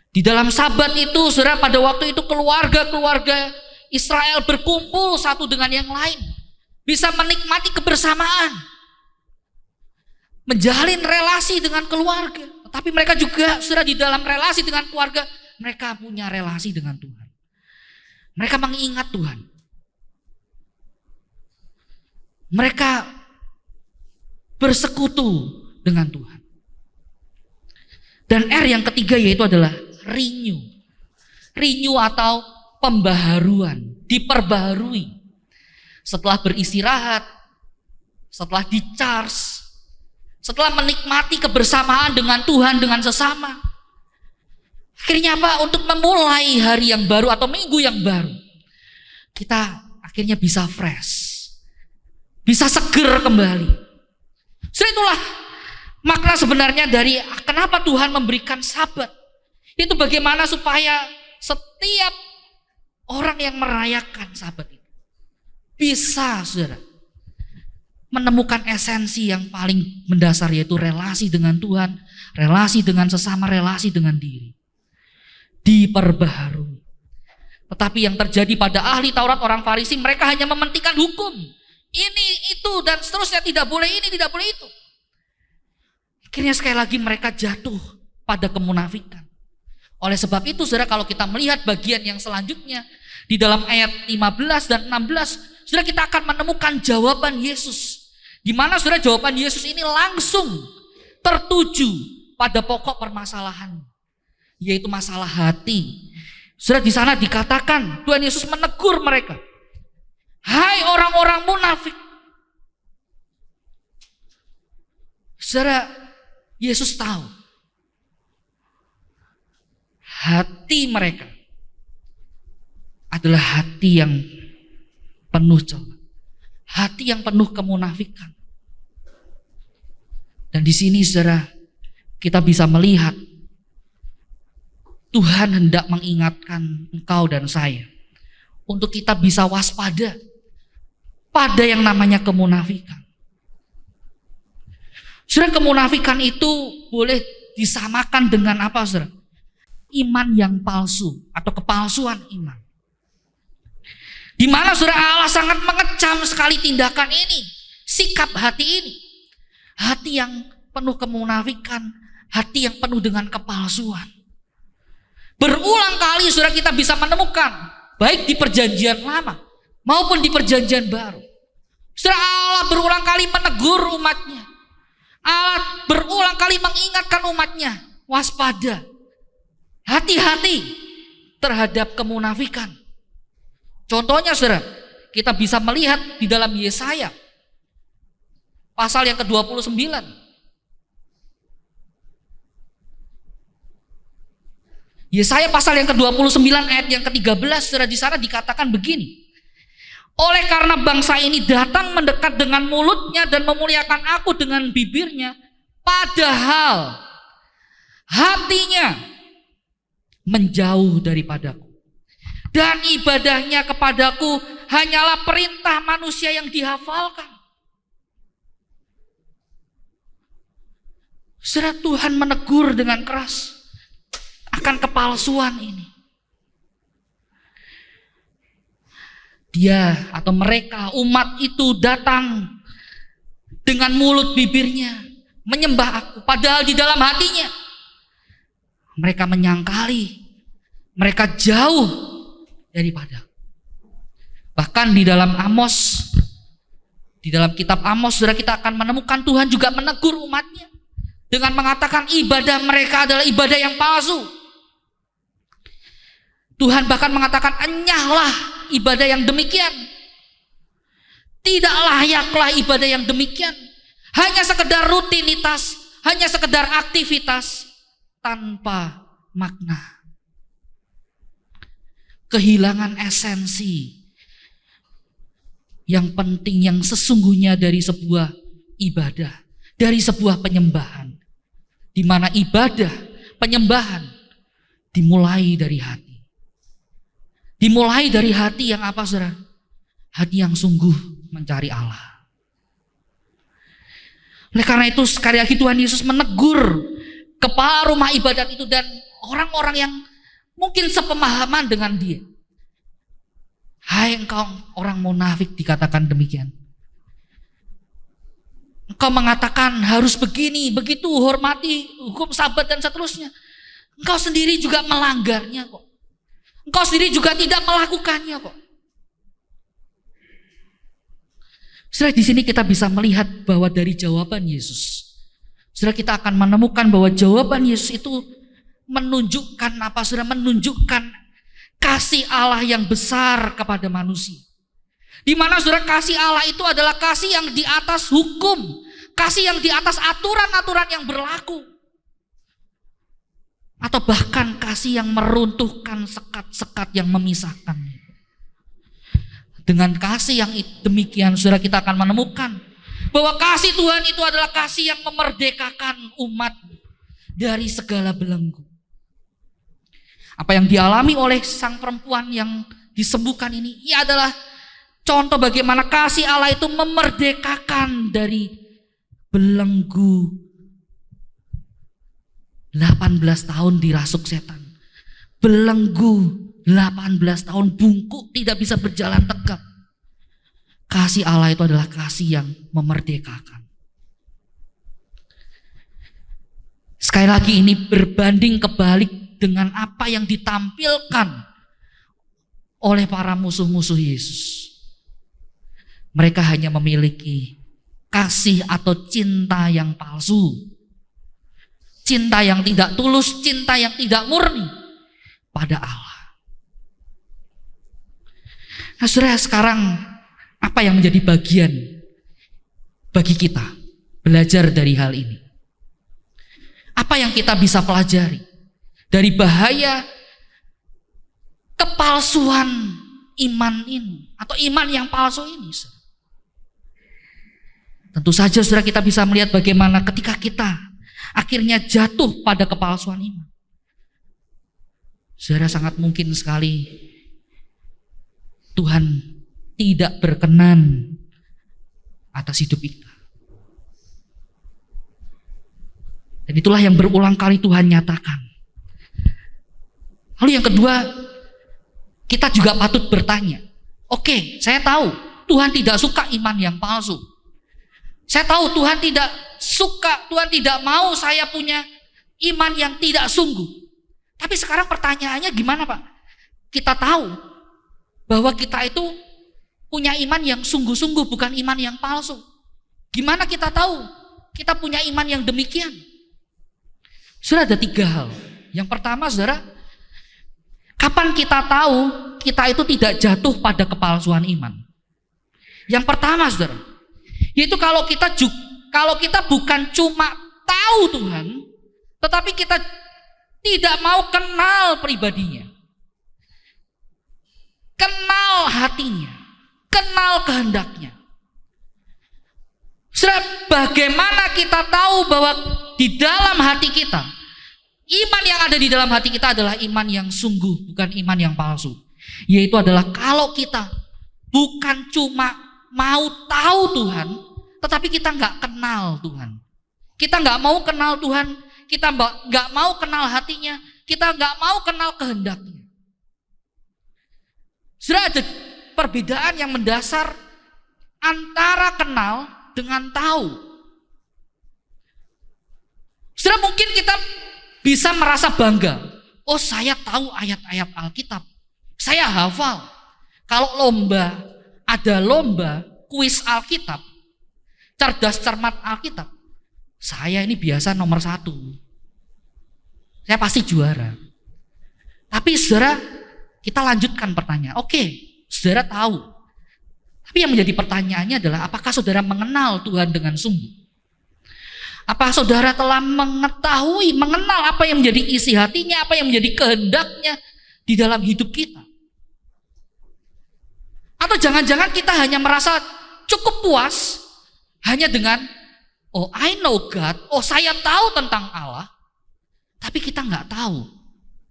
Di dalam Sabat itu, saudara, pada waktu itu keluarga-keluarga Israel berkumpul satu dengan yang lain, bisa menikmati kebersamaan, menjalin relasi dengan keluarga. Tetapi mereka juga sudah di dalam relasi dengan keluarga, mereka punya relasi dengan Tuhan. Mereka mengingat Tuhan. Mereka bersekutu dengan Tuhan. Dan R yang ketiga yaitu adalah renew. Renew atau pembaharuan, diperbaharui. Setelah beristirahat, setelah di-charge, setelah menikmati kebersamaan dengan Tuhan, dengan sesama. Akhirnya apa? Untuk memulai hari yang baru atau minggu yang baru, kita akhirnya bisa fresh, bisa seger kembali. Itulah makna sebenarnya dari kenapa Tuhan memberikan Sabat. Itu bagaimana supaya setiap orang yang merayakan Sabat itu bisa, saudara, menemukan esensi yang paling mendasar, yaitu relasi dengan Tuhan, relasi dengan sesama, relasi dengan diri. Diperbaharui. Tetapi yang terjadi pada ahli Taurat, orang Farisi, mereka hanya mementingkan hukum. Ini, itu, dan seterusnya, tidak boleh ini, tidak boleh itu. Akhirnya sekali lagi mereka jatuh pada kemunafikan. Oleh sebab itu, saudara, kalau kita melihat bagian yang selanjutnya, di dalam ayat 15 dan 16, saudara, kita akan menemukan jawaban Yesus. Di mana saudara, jawaban Yesus ini langsung tertuju pada pokok permasalahan, yaitu masalah hati. Saudara, di sana dikatakan Tuhan Yesus menegur mereka. Hai orang-orang munafik. Saudara, Yesus tahu hati mereka adalah hati yang penuh coba, hati yang penuh kemunafikan. Dan di sini saudara, kita bisa melihat Tuhan hendak mengingatkan engkau dan saya untuk kita bisa waspada pada yang namanya kemunafikan. Saudara, kemunafikan itu boleh disamakan dengan apa, saudara? Iman yang palsu atau kepalsuan iman. Di mana saudara, Allah sangat mengecam sekali tindakan ini, sikap hati ini. Hati yang penuh kemunafikan, hati yang penuh dengan kepalsuan. Berulang kali saudara kita bisa menemukan, baik di perjanjian lama maupun di perjanjian baru. Saudara, Allah berulang kali menegur umatnya. Allah berulang kali mengingatkan umatnya, waspada, hati-hati terhadap kemunafikan. Contohnya saudara, kita bisa melihat di dalam Yesaya pasal yang ke-29. Yesaya pasal yang ke-29 ayat yang ke-13, saudara, di sana dikatakan begini. Oleh karena bangsa ini datang mendekat dengan mulutnya dan memuliakan aku dengan bibirnya, padahal hatinya menjauh daripadaku. Dan ibadahnya kepadaku hanyalah perintah manusia yang dihafalkan. Saudara, Tuhan menegur dengan keras. akan kepalsuan ini. Dia atau mereka, umat itu datang dengan mulut bibirnya menyembah aku, padahal di dalam hatinya mereka menyangkali, mereka jauh daripada. Bahkan di dalam Amos, di dalam kitab Amos, saudara, kita akan menemukan Tuhan juga menegur umatnya dengan mengatakan ibadah mereka adalah ibadah yang palsu. Tuhan bahkan mengatakan, enyahlah ibadah yang demikian. Tidak layaklah ibadah yang demikian. Hanya sekedar rutinitas, hanya sekedar aktivitas tanpa makna. Kehilangan esensi yang penting, yang sesungguhnya dari sebuah ibadah, dari sebuah penyembahan, di mana ibadah, penyembahan dimulai dari hati. Dimulai dari hati yang apa, saudara? Hati yang sungguh mencari Allah. Oleh karena itu sekali lagi Tuhan Yesus menegur kepala rumah ibadat itu dan orang-orang yang mungkin sepemahaman dengan dia. Hai engkau orang munafik, dikatakan demikian. Engkau mengatakan harus begini, begitu, hormati hukum Sabat dan seterusnya. Engkau sendiri juga melanggarnya kok. Engkau sendiri juga tidak melakukannya kok. Saudara, di sini kita bisa melihat bahwa dari jawaban Yesus, saudara, kita akan menemukan bahwa jawaban Yesus itu menunjukkan apa, saudara? Menunjukkan kasih Allah yang besar kepada manusia. Di mana, saudara, kasih Allah itu adalah kasih yang di atas hukum, kasih yang di atas aturan-aturan yang berlaku. Atau bahkan kasih yang meruntuhkan sekat-sekat yang memisahkan. Dengan kasih yang demikian, saudara, kita akan menemukan bahwa kasih Tuhan itu adalah kasih yang memerdekakan umat dari segala belenggu. Apa yang dialami oleh sang perempuan yang disembuhkan ini, ia adalah contoh bagaimana kasih Allah itu memerdekakan dari belenggu 18 tahun dirasuk setan. Belenggu 18 tahun bungkuk, tidak bisa berjalan tegak. Kasih Allah itu adalah kasih yang memerdekakan. Sekali lagi ini berbanding kebalik dengan apa yang ditampilkan oleh para musuh-musuh Yesus. Mereka hanya memiliki kasih atau cinta yang palsu. Cinta yang tidak tulus, cinta yang tidak murni pada Allah. Nah, saudara, sekarang apa yang menjadi bagian bagi kita belajar dari hal ini? Apa yang kita bisa pelajari dari bahaya kepalsuan iman ini atau iman yang palsu ini? Tentu saja, saudara, kita bisa melihat bagaimana ketika kita akhirnya jatuh pada kepalsuan iman. Saudara, sangat mungkin sekali Tuhan tidak berkenan atas hidup kita. Dan itulah yang berulang kali Tuhan nyatakan. Lalu yang kedua, kita juga patut bertanya. Oke, saya tahu Tuhan tidak suka iman yang palsu. Saya tahu Tuhan tidak suka, Tuhan tidak mau saya punya iman yang tidak sungguh. Tapi sekarang pertanyaannya gimana, Pak? Kita tahu bahwa kita itu punya iman yang sungguh-sungguh, bukan iman yang palsu. Gimana kita tahu kita punya iman yang demikian? Saudara, ada 3 hal. Yang pertama, saudara, kapan kita tahu kita itu tidak jatuh pada kepalsuan iman? Yang pertama, saudara, yaitu kalau kita bukan cuma tahu Tuhan, tetapi kita tidak mau kenal pribadinya, kenal hatinya, kenal kehendaknya. Saudara, bagaimana kita tahu bahwa di dalam hati kita, iman yang ada di dalam hati kita adalah iman yang sungguh, bukan iman yang palsu? Yaitu adalah kalau kita bukan cuma mau tahu Tuhan, tetapi kita nggak kenal Tuhan. Kita nggak mau kenal Tuhan, kita nggak mau kenal hatinya, Kita nggak mau kenal kehendaknya. Sudah ada perbedaan yang mendasar antara kenal dengan tahu. Sudah mungkin kita bisa merasa bangga. Oh, saya tahu ayat-ayat Alkitab. Saya hafal. Kalau ada lomba kuis Alkitab, cerdas cermat Alkitab, saya ini biasa nomor 1. Saya pasti juara. Tapi saudara, kita lanjutkan pertanyaan. Oke, saudara tahu. Tapi yang menjadi pertanyaannya adalah, apakah saudara mengenal Tuhan dengan sungguh? Apa saudara telah mengenal apa yang menjadi isi hatinya, apa yang menjadi kehendaknya di dalam hidup kita? Atau jangan-jangan kita hanya merasa cukup puas hanya dengan, oh I know God, oh saya tahu tentang Allah, tapi kita nggak tahu.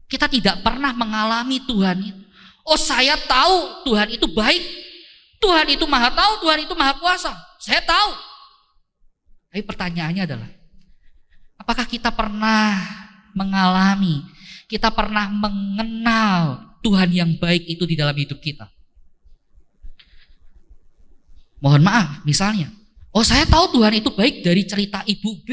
Kita tidak pernah mengalami Tuhan itu. Oh saya tahu Tuhan itu baik, Tuhan itu maha tahu, Tuhan itu maha kuasa. Saya tahu. Tapi pertanyaannya adalah, apakah kita pernah mengalami, kita pernah mengenal Tuhan yang baik itu di dalam hidup kita? Mohon maaf, misalnya, oh saya tahu Tuhan itu baik dari cerita Ibu B.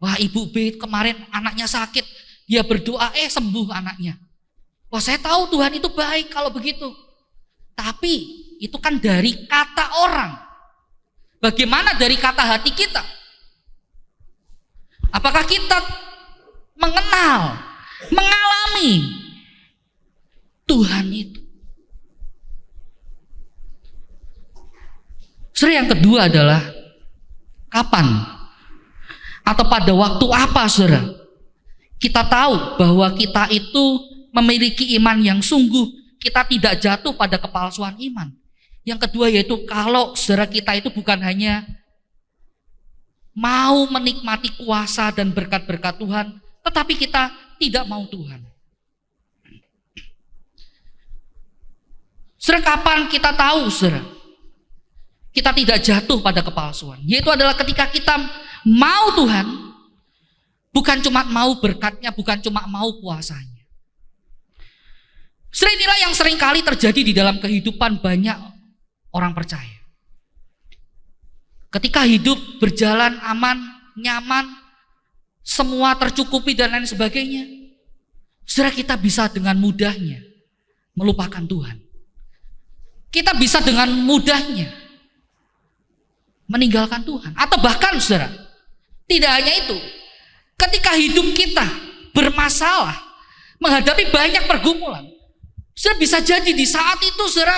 Wah, Ibu B kemarin anaknya sakit, dia berdoa, sembuh anaknya. Wah, saya tahu Tuhan itu baik kalau begitu. Tapi itu kan dari kata orang. Bagaimana dari kata hati kita? Apakah kita mengenal, mengalami Tuhan itu? Saudara, yang kedua adalah kapan atau pada waktu apa saudara kita tahu bahwa kita itu memiliki iman yang sungguh, kita tidak jatuh pada kepalsuan iman. Yang kedua yaitu kalau saudara kita itu bukan hanya mau menikmati kuasa dan berkat-berkat Tuhan, tetapi kita tidak mau Tuhan. Saudara, kapan kita tahu saudara kita tidak jatuh pada kepalsuan? Yaitu adalah ketika kita mau Tuhan, bukan cuma mau berkatnya, bukan cuma mau kuasanya. Saudara, inilah yang seringkali terjadi di dalam kehidupan banyak orang percaya. Ketika hidup berjalan aman, nyaman, semua tercukupi dan lain sebagainya, saudara, kita bisa dengan mudahnya melupakan Tuhan. Kita bisa dengan mudahnya meninggalkan Tuhan. Atau bahkan saudara, tidak hanya itu, ketika hidup kita bermasalah, menghadapi banyak pergumulan, saudara, bisa jadi di saat itu saudara,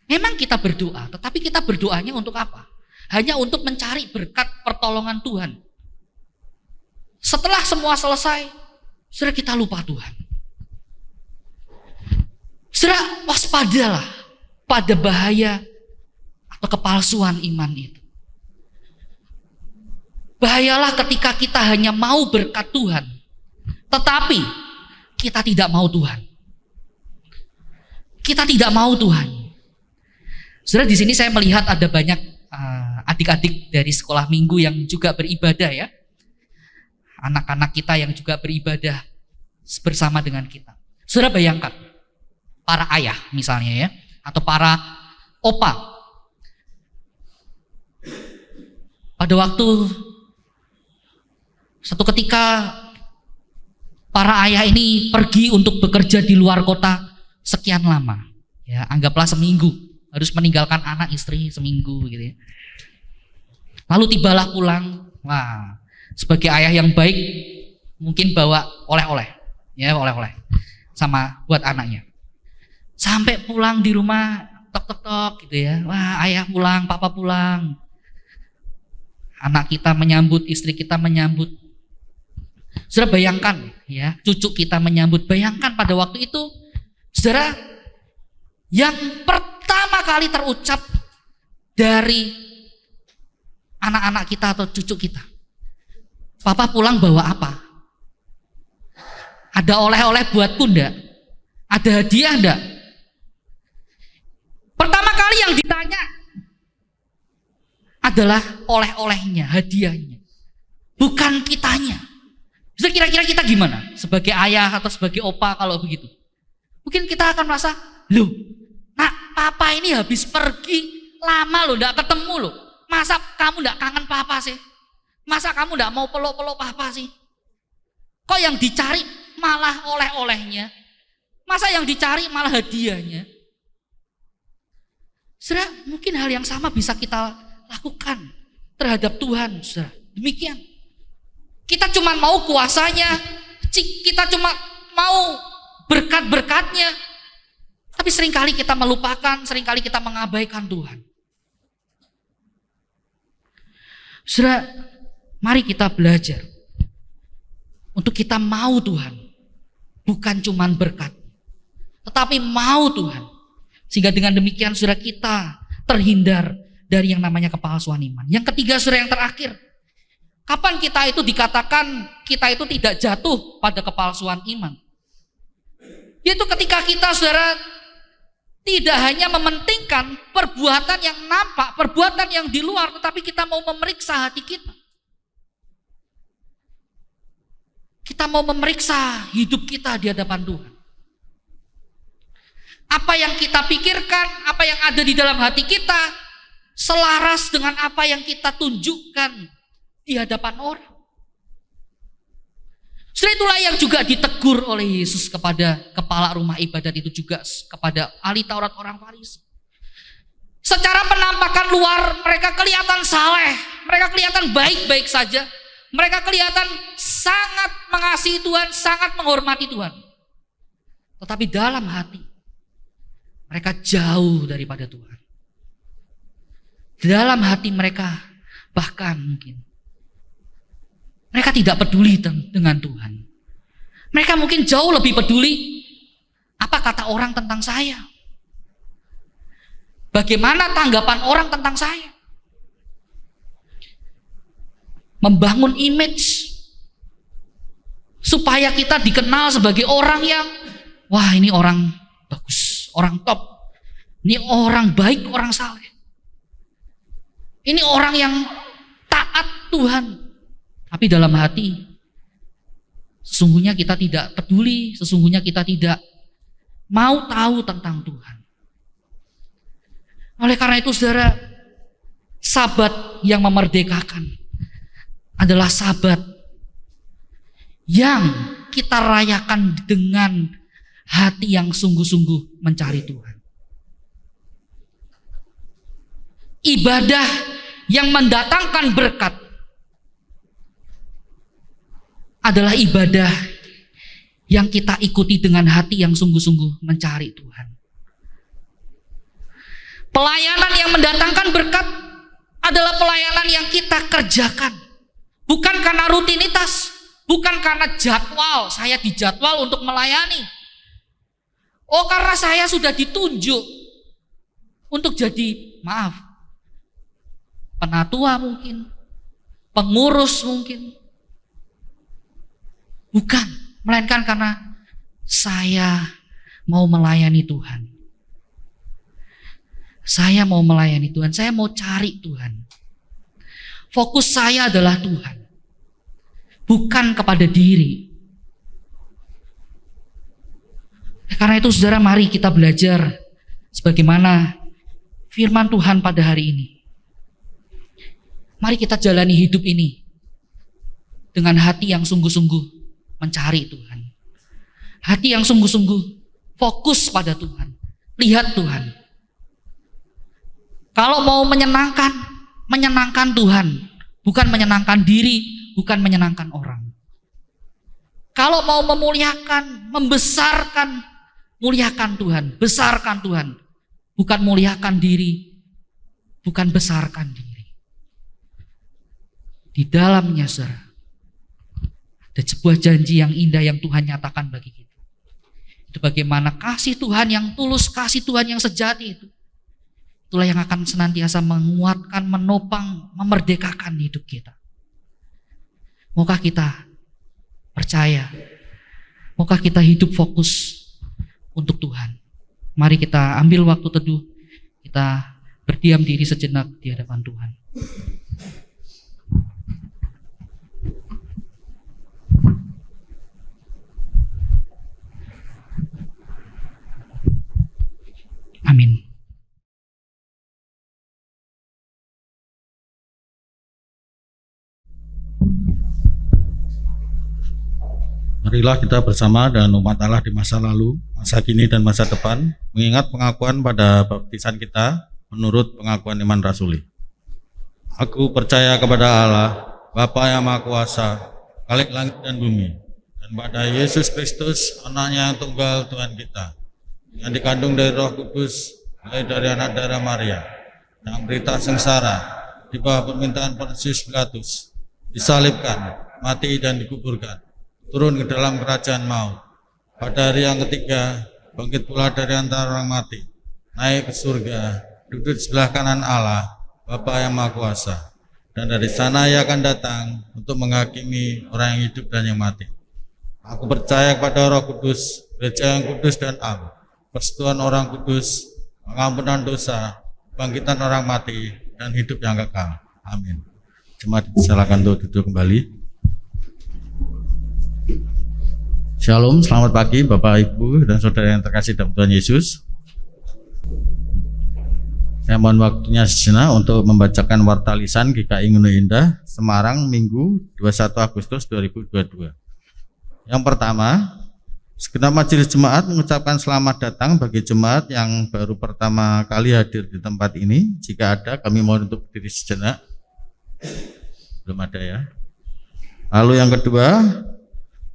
memang kita berdoa, tetapi kita berdoanya untuk apa? Hanya untuk mencari berkat pertolongan Tuhan. Setelah semua selesai, saudara, kita lupa Tuhan. Saudara, waspadalah pada bahaya atau kepalsuan iman itu. Bahayalah ketika kita hanya mau berkat Tuhan, tetapi kita tidak mau Tuhan. Kita tidak mau Tuhan. Saudara, di sini saya melihat ada banyak adik-adik dari sekolah minggu yang juga beribadah ya. Anak-anak kita yang juga beribadah bersama dengan kita. Saudara, bayangkan para ayah misalnya ya, atau para opa. Pada waktu satu ketika para ayah ini pergi untuk bekerja di luar kota sekian lama. Ya, anggaplah seminggu, harus meninggalkan anak istri seminggu gitu ya. Lalu tibalah pulang. Wah, sebagai ayah yang baik mungkin bawa oleh-oleh, ya oleh-oleh sama buat anaknya. Sampai pulang di rumah tok-tok-tok gitu ya. Wah, ayah pulang, papa pulang. Anak kita menyambut, istri kita menyambut. Saudara, bayangkan ya, cucu kita menyambut. Bayangkan pada waktu itu, saudara, yang pertama kali terucap dari anak-anak kita atau cucu kita, papa pulang bawa apa? Ada oleh-oleh buatku enggak? Ada hadiah enggak? Pertama kali yang ditanya adalah oleh-olehnya, hadiahnya. Bukan kitanya. Jadi kira-kira kita gimana? Sebagai ayah atau sebagai opa kalau begitu? Mungkin kita akan merasa, loh, nak, papa ini habis pergi lama loh, gak ketemu loh. Masa kamu gak kangen papa sih? Masa kamu gak mau peluk-peluk papa sih? Kok yang dicari malah oleh-olehnya? Masa yang dicari malah hadiahnya? Saudara, mungkin hal yang sama bisa kita lakukan terhadap Tuhan, saudara. Demikian. Kita cuma mau kuasanya, kita cuma mau berkat-berkatnya, tapi seringkali kita melupakan, seringkali kita mengabaikan Tuhan. Saudara, mari kita belajar untuk kita mau Tuhan, bukan cuma berkat, tetapi mau Tuhan. Sehingga dengan demikian saudara kita terhindar dari yang namanya kepalsuan iman. Yang ketiga saudara, yang terakhir, kapan kita itu dikatakan kita itu tidak jatuh pada kepalsuan iman? Yaitu ketika kita saudara tidak hanya mementingkan perbuatan yang nampak, perbuatan yang di luar, tetapi kita mau memeriksa hati kita. Kita mau memeriksa hidup kita di hadapan Tuhan. Apa yang kita pikirkan, apa yang ada di dalam hati kita, selaras dengan apa yang kita tunjukkan di hadapan orang. Setelah itulah yang juga ditegur oleh Yesus kepada kepala rumah ibadat itu juga, kepada ahli Taurat orang Farisi. Secara penampakan luar mereka kelihatan saleh, mereka kelihatan baik-baik saja, mereka kelihatan sangat mengasihi Tuhan, sangat menghormati Tuhan. Tetapi dalam hati mereka jauh daripada Tuhan. Dalam hati mereka bahkan mungkin mereka tidak peduli dengan Tuhan. Mereka mungkin jauh lebih peduli apa kata orang tentang saya. Bagaimana tanggapan orang tentang saya. Membangun image supaya kita dikenal sebagai orang yang, wah, ini orang bagus, orang top. Ini orang baik, orang saleh. Ini orang yang taat Tuhan. Tapi dalam hati, sesungguhnya kita tidak peduli, sesungguhnya kita tidak mau tahu tentang Tuhan. Oleh karena itu saudara, Sabat yang memerdekakan adalah Sabat yang kita rayakan dengan hati yang sungguh-sungguh mencari Tuhan. Ibadah yang mendatangkan berkat adalah ibadah yang kita ikuti dengan hati yang sungguh-sungguh mencari Tuhan. Pelayanan yang mendatangkan berkat adalah pelayanan yang kita kerjakan. Bukan karena rutinitas, bukan karena jadwal, saya dijadwal untuk melayani. Oh, karena saya sudah ditunjuk untuk jadi, maaf, penatua mungkin, pengurus mungkin. Bukan, melainkan karena saya mau melayani Tuhan. Saya mau melayani Tuhan, saya mau cari Tuhan. Fokus saya adalah Tuhan, bukan kepada diri. Karena itu saudara, mari kita belajar sebagaimana firman Tuhan pada hari ini. Mari kita jalani hidup ini dengan hati yang sungguh-sungguh mencari Tuhan. Hati yang sungguh-sungguh fokus pada Tuhan. Lihat Tuhan. Kalau mau menyenangkan, menyenangkan Tuhan. Bukan menyenangkan diri, bukan menyenangkan orang. Kalau mau memuliakan, membesarkan, muliakan Tuhan. Besarkan Tuhan. Bukan muliakan diri, bukan besarkan diri. Di dalamnya saudara, ada sebuah janji yang indah yang Tuhan nyatakan bagi kita. Itu bagaimana kasih Tuhan yang tulus, kasih Tuhan yang sejati itu. Itulah yang akan senantiasa menguatkan, menopang, memerdekakan hidup kita. Maukah kita percaya? Maukah kita hidup fokus untuk Tuhan? Mari kita ambil waktu teduh. Kita berdiam diri sejenak di hadapan Tuhan. Marilah kita bersama dan umat Allah di masa lalu, masa kini dan masa depan, mengingat pengakuan pada baptisan kita menurut pengakuan iman rasuli. Aku percaya kepada Allah, Bapa yang Maha Kuasa, Khalik langit dan bumi, dan pada Yesus Kristus, Anaknya yang tunggal Tuhan kita, yang dikandung dari Roh Kudus, lahir dari anak darah Maria, yang berita sengsara, di bawah permintaan Pontius Pilatus, disalibkan, mati dan dikuburkan, turun ke dalam kerajaan maut. Pada hari yang ketiga, bangkit pula dari antara orang mati, naik ke surga, duduk di sebelah kanan Allah, Bapa yang Maha Kuasa. Dan dari sana Ia akan datang untuk menghakimi orang yang hidup dan yang mati. Aku percaya kepada Roh Kudus, Gereja yang kudus dan am, persekutuan orang kudus, pengampunan dosa, bangkitan orang mati, dan hidup yang kekal. Amin. Jemaat silakan untuk duduk kembali. Shalom, selamat pagi Bapak, Ibu, dan Saudara yang terkasih dalam Tuhan Yesus. Saya mohon waktunya sejenak untuk membacakan warta lisan GKI Gunung Indah, Semarang, Minggu 21 Agustus 2022. Yang pertama, segenap majelis jemaat mengucapkan selamat datang bagi jemaat yang baru pertama kali hadir di tempat ini. Jika ada, kami mohon untuk berdiri sejenak. Belum ada ya. Lalu yang kedua,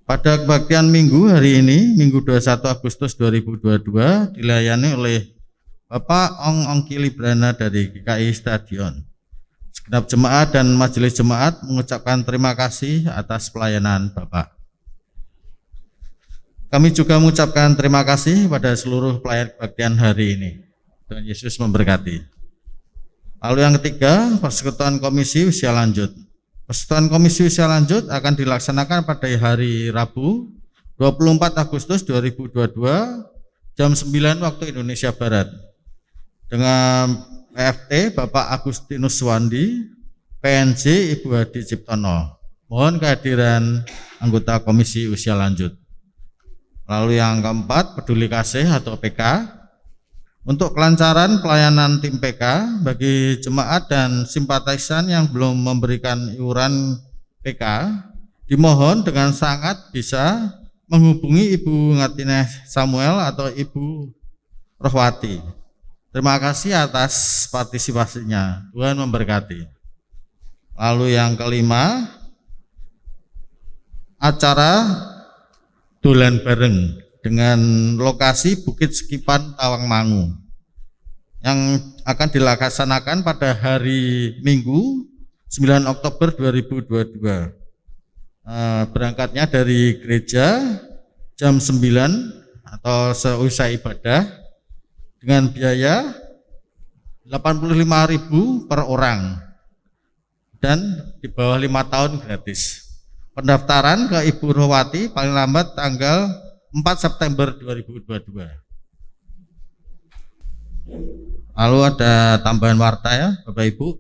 pada kebaktian Minggu hari ini, Minggu 21 Agustus 2022, dilayani oleh Bapak Ongki Librana dari GKI Stadion. Segenap jemaat dan majelis jemaat mengucapkan terima kasih atas pelayanan Bapak. Kami juga mengucapkan terima kasih pada seluruh pelayan kebaktian hari ini. Tuhan Yesus memberkati. Lalu yang ketiga, persekutuan komisi usia lanjut. Persekutuan komisi usia lanjut akan dilaksanakan pada hari Rabu 24 Agustus 2022 jam 9 waktu Indonesia Barat dengan PFT Bapak Agustinus Suwandi, PNJ Ibu Hadi Ciptono. Mohon kehadiran anggota komisi usia lanjut. Lalu yang keempat, peduli kasih atau PK. Untuk kelancaran pelayanan tim PK bagi jemaat dan simpatisan yang belum memberikan iuran PK, dimohon dengan sangat bisa menghubungi Ibu Ngatine Samuel atau Ibu Rohwati. Terima kasih atas partisipasinya. Tuhan memberkati. Lalu yang kelima, acara dolan bareng dengan lokasi Bukit Sekipan Tawangmangu yang akan dilaksanakan pada hari Minggu 9 Oktober 2022. Berangkatnya dari gereja jam 9 atau seusai ibadah dengan biaya 85.000 per orang dan di bawah 5 tahun gratis. Pendaftaran ke Ibu Rohwati paling lambat tanggal 4 September 2022. Lalu ada tambahan warta ya Bapak Ibu.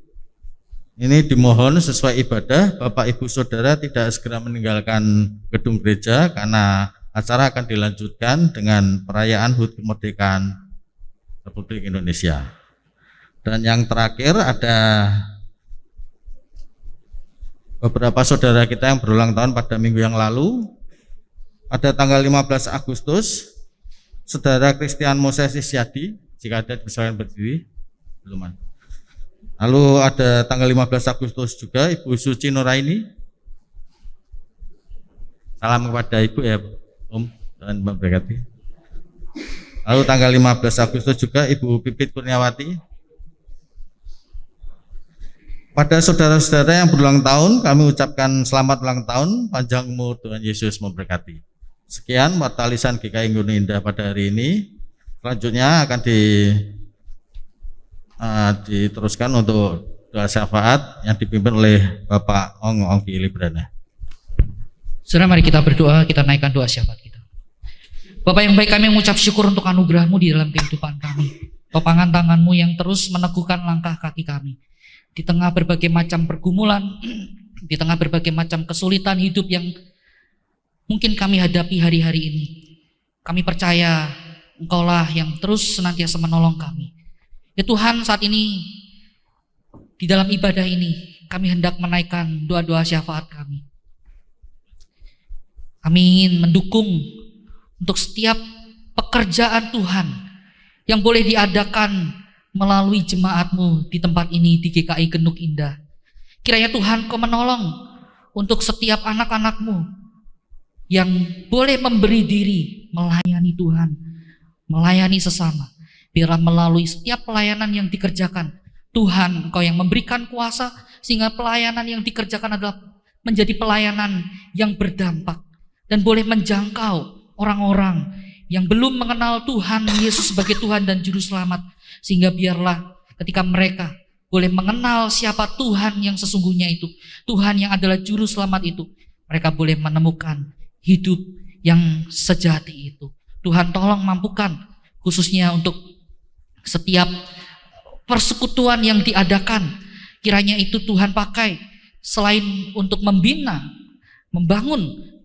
Ini dimohon sesuai ibadah Bapak Ibu Saudara tidak segera meninggalkan gedung gereja karena acara akan dilanjutkan dengan perayaan HUT kemerdekaan Republik Indonesia. Dan yang terakhir ada beberapa saudara kita yang berulang tahun pada minggu yang lalu. Pada tanggal 15 Agustus, Saudara Christian Moses Isyadi, jika ada dipersilakan berdiri. Belum ada. Lalu ada tanggal 15 Agustus juga Ibu Suci Nuraini. Salam kepada Ibu ya, Om, dan memberkati. Lalu tanggal 15 Agustus juga Ibu Pipit Kurniawati. Pada saudara-saudara yang berulang tahun, kami ucapkan selamat ulang tahun, panjang umur, Tuhan Yesus memberkati. Sekian warta lisan GKI Gunung Indah pada hari ini. Selanjutnya akan diteruskan untuk doa syafaat yang dipimpin oleh Bapak Ongki Librana. Saudara, mari kita berdoa, kita naikkan doa syafaat kita. Bapak yang baik, kami mengucap syukur untuk anugerah-Mu di dalam kehidupan kami. Topangan tangan-Mu yang terus meneguhkan langkah kaki kami. Di tengah berbagai macam pergumulan, di tengah berbagai macam kesulitan hidup yang mungkin kami hadapi hari-hari ini. Kami percaya Engkaulah yang terus senantiasa menolong kami. Ya Tuhan, saat ini di dalam ibadah ini kami hendak menaikkan doa-doa syafaat kami. Kami ingin mendukung untuk setiap pekerjaan Tuhan yang boleh diadakan melalui jemaat-Mu di tempat ini di GKI Genuk Indah. Kiranya Tuhan Kau menolong untuk setiap anak-anak-Mu yang boleh memberi diri melayani Tuhan, melayani sesama. Biarlah melalui setiap pelayanan yang dikerjakan, Tuhan Engkau yang memberikan kuasa sehingga pelayanan yang dikerjakan adalah menjadi pelayanan yang berdampak dan boleh menjangkau orang-orang yang belum mengenal Tuhan Yesus sebagai Tuhan dan Juru Selamat. Sehingga biarlah ketika mereka boleh mengenal siapa Tuhan yang sesungguhnya itu, Tuhan yang adalah Juru Selamat itu, mereka boleh menemukan hidup yang sejati itu. Tuhan tolong mampukan khususnya untuk setiap persekutuan yang diadakan, kiranya itu Tuhan pakai selain untuk membina, membangun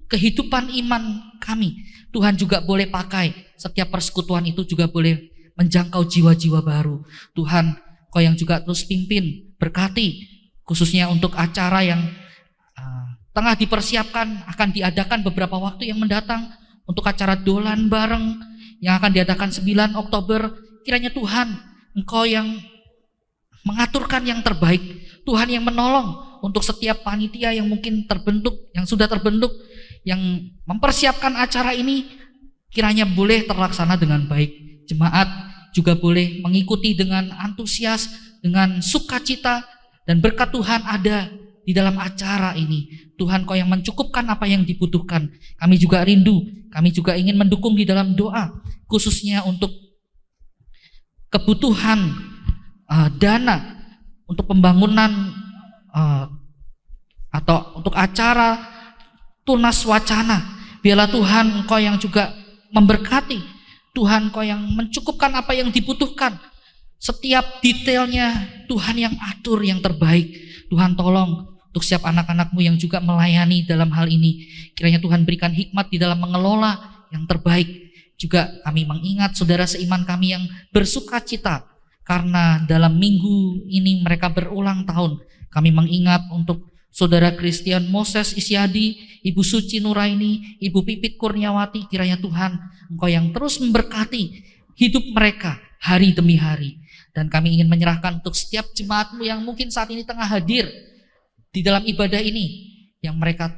kehidupan iman kami, Tuhan juga boleh pakai setiap persekutuan itu juga boleh menjangkau jiwa-jiwa baru. Tuhan Kau yang juga terus pimpin, berkati khususnya untuk acara yang tengah dipersiapkan akan diadakan beberapa waktu yang mendatang, untuk acara dolan bareng yang akan diadakan 9 Oktober. Kiranya Tuhan Engkau yang mengaturkan yang terbaik, Tuhan yang menolong untuk setiap panitia yang mungkin terbentuk, yang sudah terbentuk, yang mempersiapkan acara ini, kiranya boleh terlaksana dengan baik. Jemaat juga boleh mengikuti dengan antusias, dengan sukacita, dan berkat Tuhan ada di dalam acara ini. Tuhan Kau yang mencukupkan apa yang dibutuhkan. Kami juga rindu, kami juga ingin mendukung di dalam doa, khususnya untuk kebutuhan dana untuk pembangunan atau untuk acara Tunas Wacana. Biarlah Tuhan Engkau yang juga memberkati, Tuhan Engkau yang mencukupkan apa yang dibutuhkan. Setiap detailnya Tuhan yang atur yang terbaik. Tuhan tolong untuk setiap anak-anak-Mu yang juga melayani dalam hal ini. Kiranya Tuhan berikan hikmat di dalam mengelola yang terbaik. Juga kami mengingat saudara seiman kami yang bersuka cita karena dalam minggu ini mereka berulang tahun. Kami mengingat untuk Saudara Christian Moses Isyadi, Ibu Suci Nuraini, Ibu Pipit Kurniawati. Kiranya Tuhan Engkau yang terus memberkati hidup mereka hari demi hari. Dan kami ingin menyerahkan untuk setiap jemaat-Mu yang mungkin saat ini tengah hadir di dalam ibadah ini, yang mereka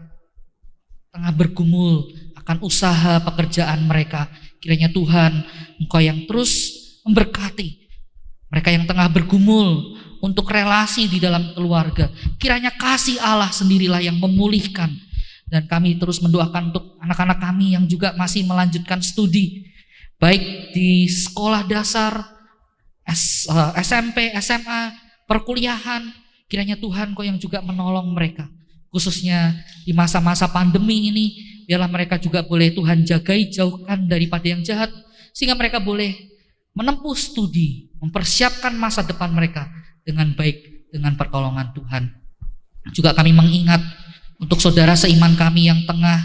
tengah bergumul akan usaha pekerjaan mereka. Kiranya Tuhan Engkau yang terus memberkati mereka yang tengah bergumul untuk relasi di dalam keluarga. Kiranya kasih Allah sendirilah yang memulihkan. Dan kami terus mendoakan untuk anak-anak kami yang juga masih melanjutkan studi, baik di sekolah dasar, SMP, SMA, perkuliahan. Kiranya Tuhan Kau yang juga menolong mereka, khususnya di masa-masa pandemi ini. Biarlah mereka juga boleh Tuhan jagai, jauhkan daripada yang jahat, sehingga mereka boleh menempuh studi, mempersiapkan masa depan mereka dengan baik, dengan pertolongan Tuhan. Juga kami mengingat untuk saudara seiman kami yang tengah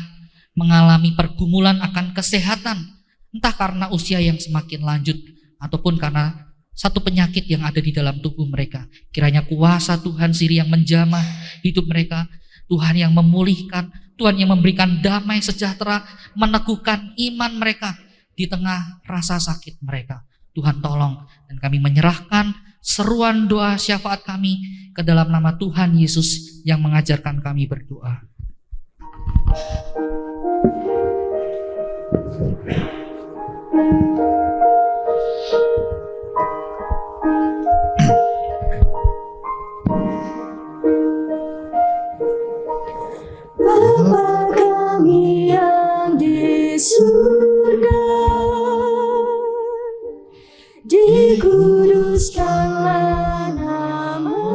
mengalami pergumulan akan kesehatan, entah karena usia yang semakin lanjut ataupun karena satu penyakit yang ada di dalam tubuh mereka. Kiranya kuasa Tuhan sendiri yang menjamah hidup mereka, Tuhan yang memulihkan, Tuhan yang memberikan damai sejahtera, meneguhkan iman mereka di tengah rasa sakit mereka. Tuhan tolong, dan kami menyerahkan seruan doa syafaat kami ke dalam nama Tuhan Yesus yang mengajarkan kami berdoa. Bapa kami yang di surga, dikuduskanlah nama-Mu,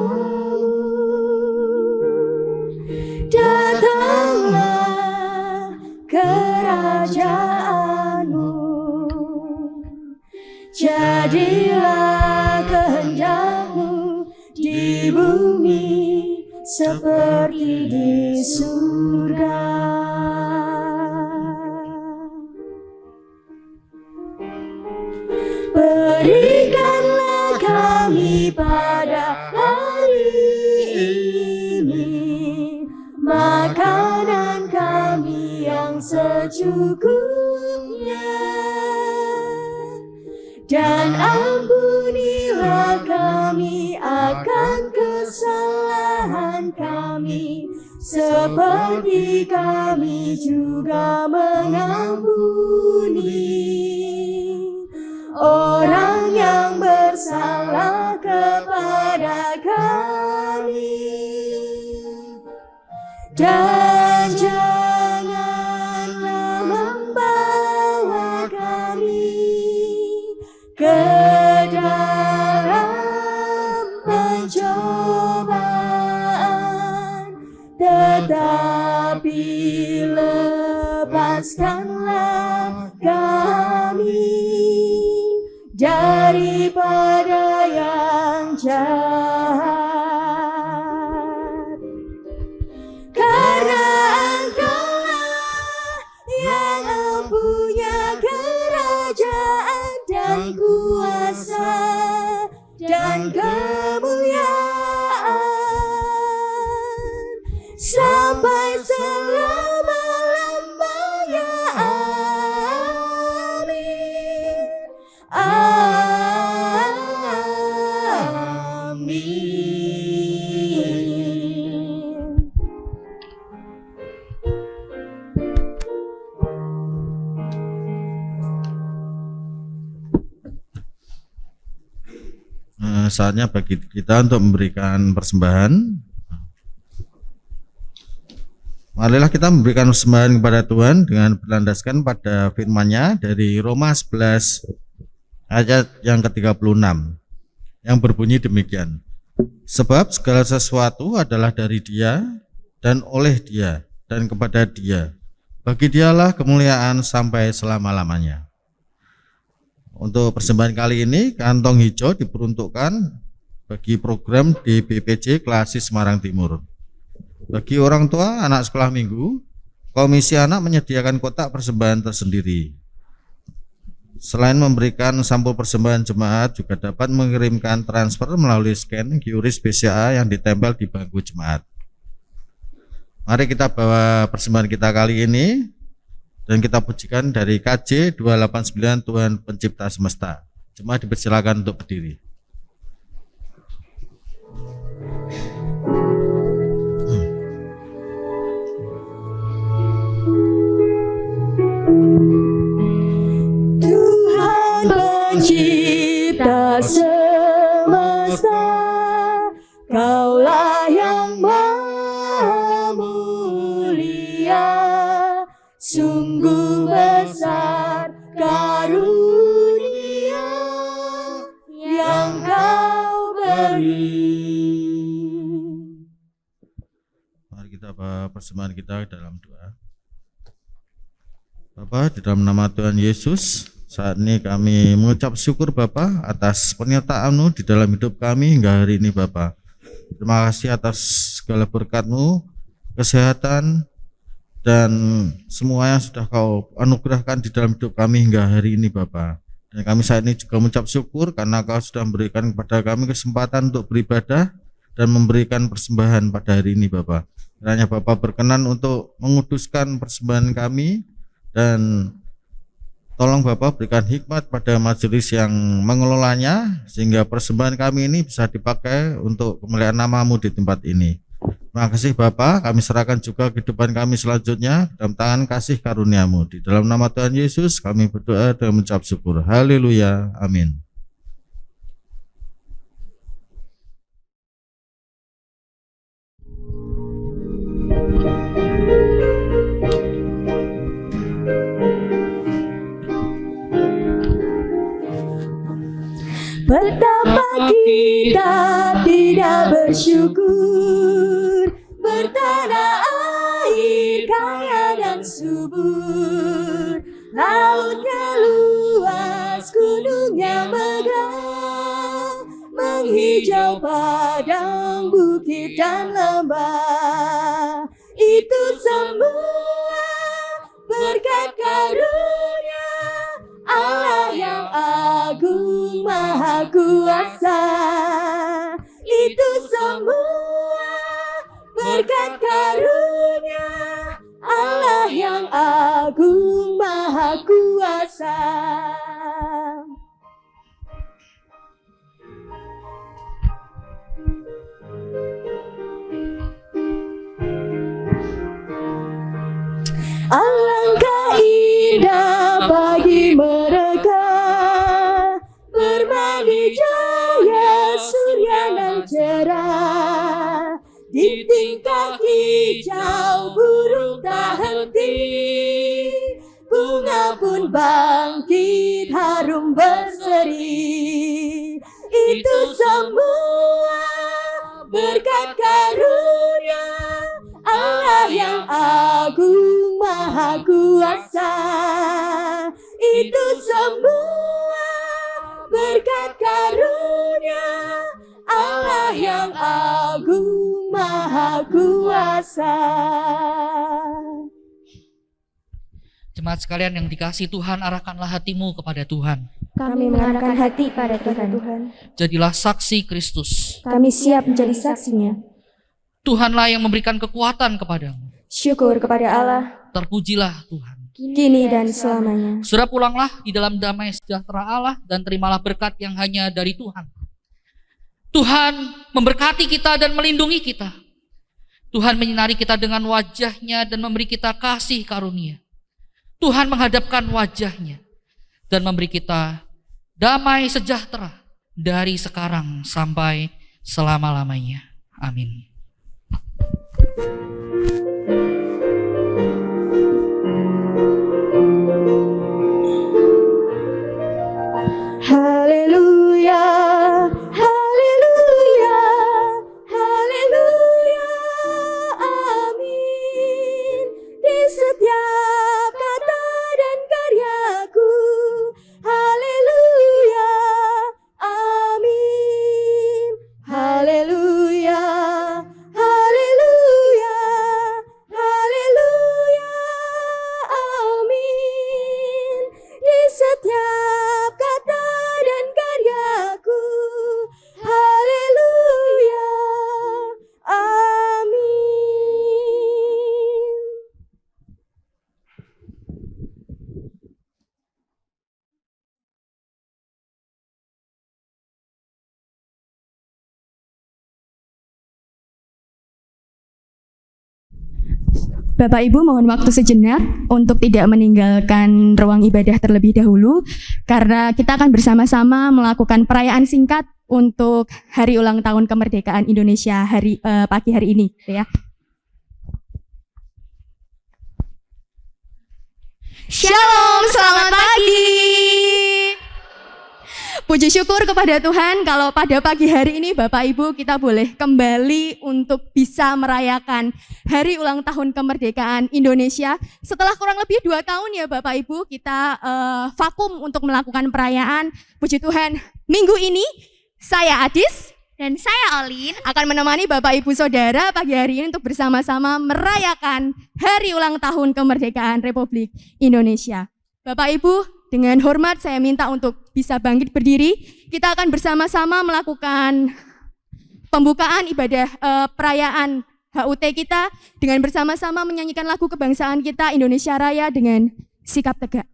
datanglah kerajaan-Mu, jadilah kehendak-Mu di bumi seperti di surga. Berikanlah kami pada hari ini makanan kami yang cukupnya, dan ampunilah kami akan kesalahan kami, seperti kami juga mengampuni orang yang bersalah kepada kami. Dan janganlah membawa kami ke dalam pencobaan, tetapi lepaskanlah kami daripada yang jahat. Karena Engkaulah yang mempunyai kerajaan dan kuasa dan kemuliaan sampai selama-lamanya. Amin. Saatnya bagi kita untuk memberikan persembahan. Marilah kita memberikan persembahan kepada Tuhan dengan berlandaskan pada firman-Nya dari Roma 11 ayat yang ke-36 yang berbunyi demikian. Sebab segala sesuatu adalah dari Dia dan oleh Dia dan kepada Dia. Bagi Dialah kemuliaan sampai selama-lamanya. Untuk persembahan kali ini, kantong hijau diperuntukkan bagi program di BPJ Klasis Semarang Timur. Bagi orang tua anak sekolah minggu, komisi anak menyediakan kotak persembahan tersendiri. Selain memberikan sampul persembahan jemaat, juga dapat mengirimkan transfer melalui scan QRIS BCA yang ditempel di bangku jemaat. Mari kita bawa persembahan kita kali ini dan kita pujikan dari KJ 289 Tuhan Pencipta Semesta. Jemaat dipersilakan untuk berdiri. Tuhan Pencipta semesta, Kaulah yang Maha Mulia, sungguh besar karunia yang Kau beri. Mari kita bawa persembahan kita dalam doa. Bapa, di dalam nama Tuhan Yesus, saat ini kami mengucap syukur Bapa atas penyertaan-Mu di dalam hidup kami hingga hari ini Bapa. Terima kasih atas segala berkat-Mu, kesehatan, dan semua yang sudah Kau anugerahkan di dalam hidup kami hingga hari ini Bapa. Dan kami saat ini juga mengucap syukur karena Kau sudah memberikan kepada kami kesempatan untuk beribadah dan memberikan persembahan pada hari ini Bapa. Kiranya Bapa berkenan untuk menguduskan persembahan kami, dan tolong Bapak berikan hikmat pada majelis yang mengelolanya sehingga persembahan kami ini bisa dipakai untuk kemuliaan nama-Mu di tempat ini. Terima kasih Bapak, kami serahkan juga kehidupan kami selanjutnya dalam tangan kasih karunia-Mu. Di dalam nama Tuhan Yesus kami berdoa dan mengucap syukur. Haleluya, amin. Betapa kita tidak bersyukur, bertanah air kaya dan subur, lautnya luas, gunungnya megah, menghijau padang, bukit dan lembah. Itu semua berkat karunia Allah yang agung maha kuasa. Itu semua berkat karunia Allah yang agung Maha Kuasa. Alangkah indah bagi mereka bermandi cahaya surya nan cerah, di tingkah hijau burung tak henti, bunga pun bangkit harum berseri. Itu semua berkat karunia Allah yang agung Maha Kuasa. Itu semua berkat karunia Allah yang agung Maha Kuasa. Jemaat sekalian yang dikasihi Tuhan, arahkanlah hatimu kepada Tuhan. Kami mengarahkan hati pada Tuhan. Jadilah saksi Kristus. Kami siap menjadi saksinya. Tuhanlah yang memberikan kekuatan kepadamu. Syukur kepada Allah, Terpujilah Tuhan. kini dan selamanya. Saudara, pulanglah di dalam damai sejahtera Allah dan terimalah berkat yang hanya dari Tuhan. Tuhan memberkati kita dan melindungi kita. Tuhan menyinari kita dengan wajah-Nya dan memberi kita kasih karunia. Tuhan menghadapkan wajah-Nya dan memberi kita damai sejahtera dari sekarang sampai selama-lamanya. Amin. Haleluya, haleluya, haleluya, amin. Di setiap kata dan karyaku, haleluya, amin. Haleluya, haleluya, haleluya, amin. Di setiap kata dan karyaku, haleluya, amin. Bapak Ibu, mohon waktu sejenak untuk tidak meninggalkan ruang ibadah terlebih dahulu, karena kita akan bersama-sama melakukan perayaan singkat untuk hari ulang tahun kemerdekaan Indonesia pagi hari ini, ya. Shalom, selamat pagi. Puji syukur kepada Tuhan kalau pada pagi hari ini Bapak Ibu kita boleh kembali untuk bisa merayakan hari ulang tahun kemerdekaan Indonesia. Setelah kurang lebih 2 tahun ya Bapak Ibu kita vakum untuk melakukan perayaan. Puji Tuhan, minggu ini saya Adis dan saya Olin akan menemani Bapak Ibu Saudara pagi hari ini untuk bersama-sama merayakan hari ulang tahun kemerdekaan Republik Indonesia. Bapak Ibu, dengan hormat saya minta untuk bisa bangkit berdiri. Kita akan bersama-sama melakukan pembukaan ibadah perayaan HUT kita dengan bersama-sama menyanyikan lagu kebangsaan kita Indonesia Raya dengan sikap tegak.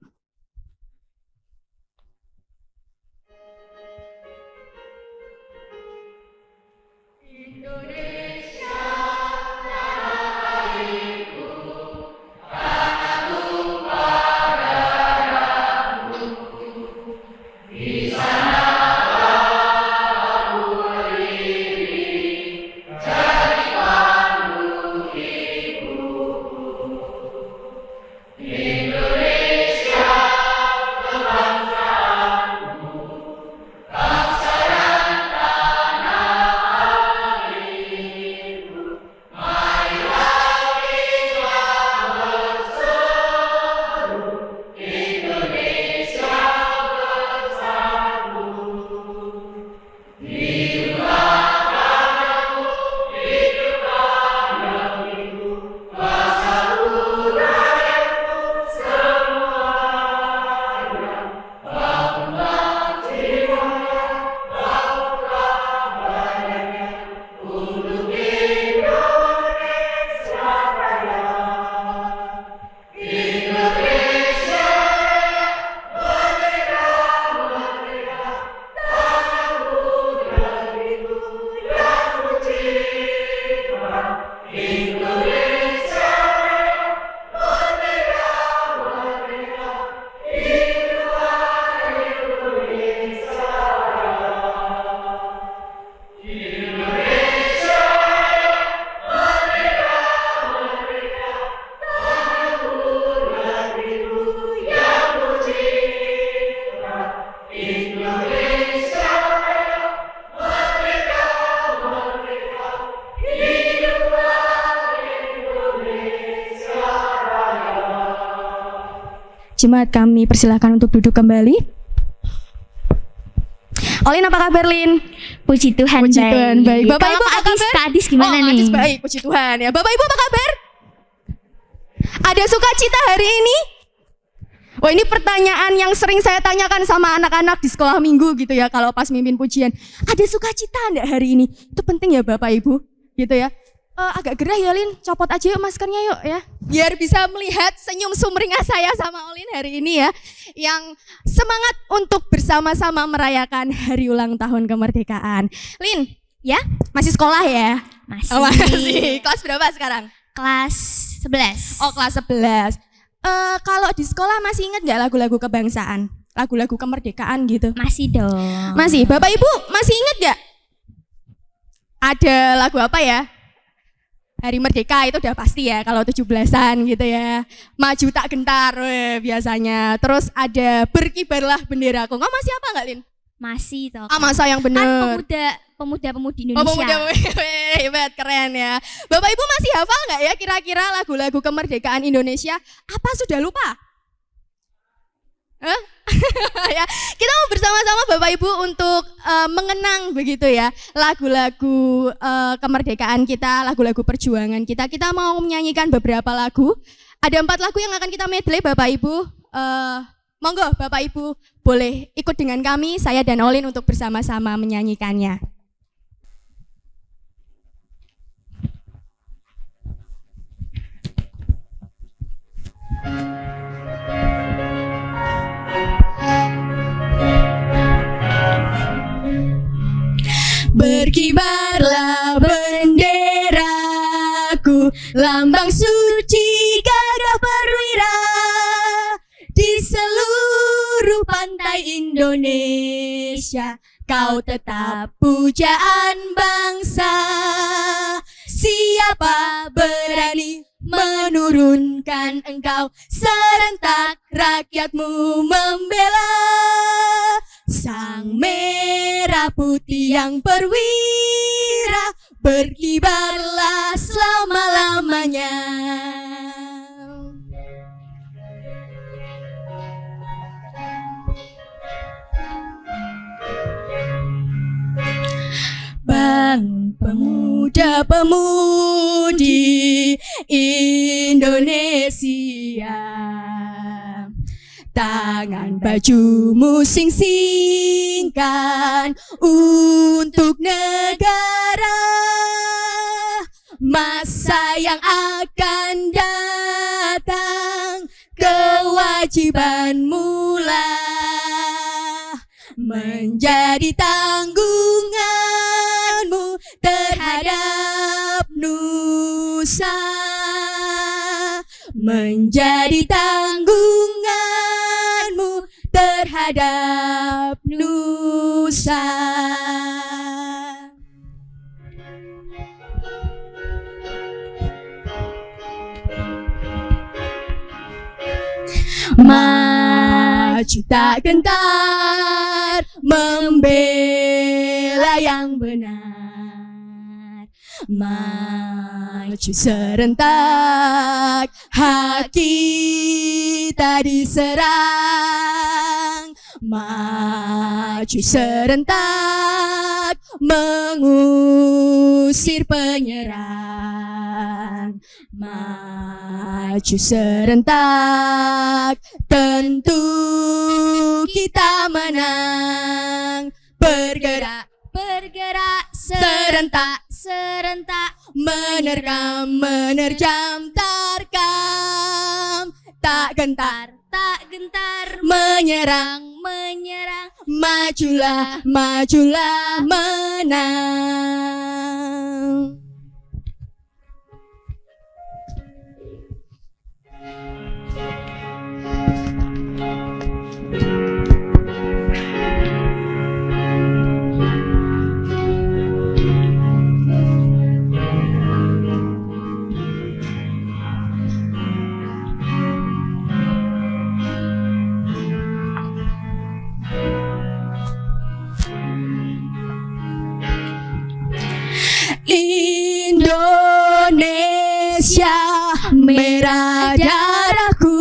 Jemaat kami persilahkan untuk duduk kembali. Olin, apa kabar, Lin? Puji Tuhan, Puji Tuhan, baik. Bapak Kalau Ibu, apa kabar? Kak Adis gimana nih? Adis baik, puji Tuhan ya. Bapak Ibu, apa kabar? Ada sukacita hari ini? Wah, ini pertanyaan yang sering saya tanyakan sama anak-anak di sekolah minggu gitu ya, kalau pas mimpin pujian. Ada sukacita enggak hari ini? Itu penting ya Bapak Ibu, gitu ya. Agak gerah ya, Lin, copot aja yuk maskernya yuk ya. Biar bisa melihat senyum sumringah saya sama Olin hari ini ya. Yang semangat untuk bersama-sama merayakan hari ulang tahun kemerdekaan. Lin, Ya, masih sekolah ya? masih. Oh, masih. Kelas berapa sekarang? Kelas 11. Oh, kelas 11. Kalau di sekolah masih ingat nggak lagu-lagu kebangsaan? Lagu-lagu kemerdekaan gitu? Masih dong. Masih. Bapak Ibu masih ingat nggak? Ada lagu apa ya? Hari Merdeka itu udah pasti ya, kalau 17-an gitu ya. Maju tak gentar biasanya. Terus ada Berkibarlah Benderaku. Kamu masih apa nggak, Lin? Masih toh. Masa yang Kan bener. pemuda-pemudi Oh, Indonesia. hebat, keren ya. Bapak Ibu masih hafal nggak ya kira-kira lagu-lagu kemerdekaan Indonesia? Apa sudah lupa? Hah? Ya, kita mau bersama-sama Bapak Ibu untuk mengenang begitu ya lagu-lagu kemerdekaan kita, lagu-lagu perjuangan kita. Kita mau menyanyikan beberapa lagu. Ada 4 lagu yang akan kita medley Bapak Ibu. Monggo Bapak Ibu boleh ikut dengan kami, saya dan Olin untuk bersama-sama menyanyikannya. Berkibarlah benderaku, lambang suci gagah perwira, di seluruh pantai Indonesia, kau tetap pujaan bangsa. Siapa berani menurunkan engkau, serentak rakyatmu membela. Sang merah putih yang perwira, berkibarlah selama-lamanya. Bangun pemuda-pemudi Indonesia, tangan bajumu sing-singkan untuk negara. Masa yang akan datang, kewajibanmu lah menjadi tanggunganmu terhadap nusa, menjadi tanggunganmu terhadap nusa. Maju tak gentar, membela yang benar. Maju serentak, hak kita diserang. Maju serentak, mengusir penyerang. Maju serentak, tentu kita menang. Bergerak, bergerak serentak, serentak, menerkam, menerjam, tarkam. Tak gentar, tak gentar, menyerang, menyerang. Majulah, majulah, menang. Indonesia, merah darahku,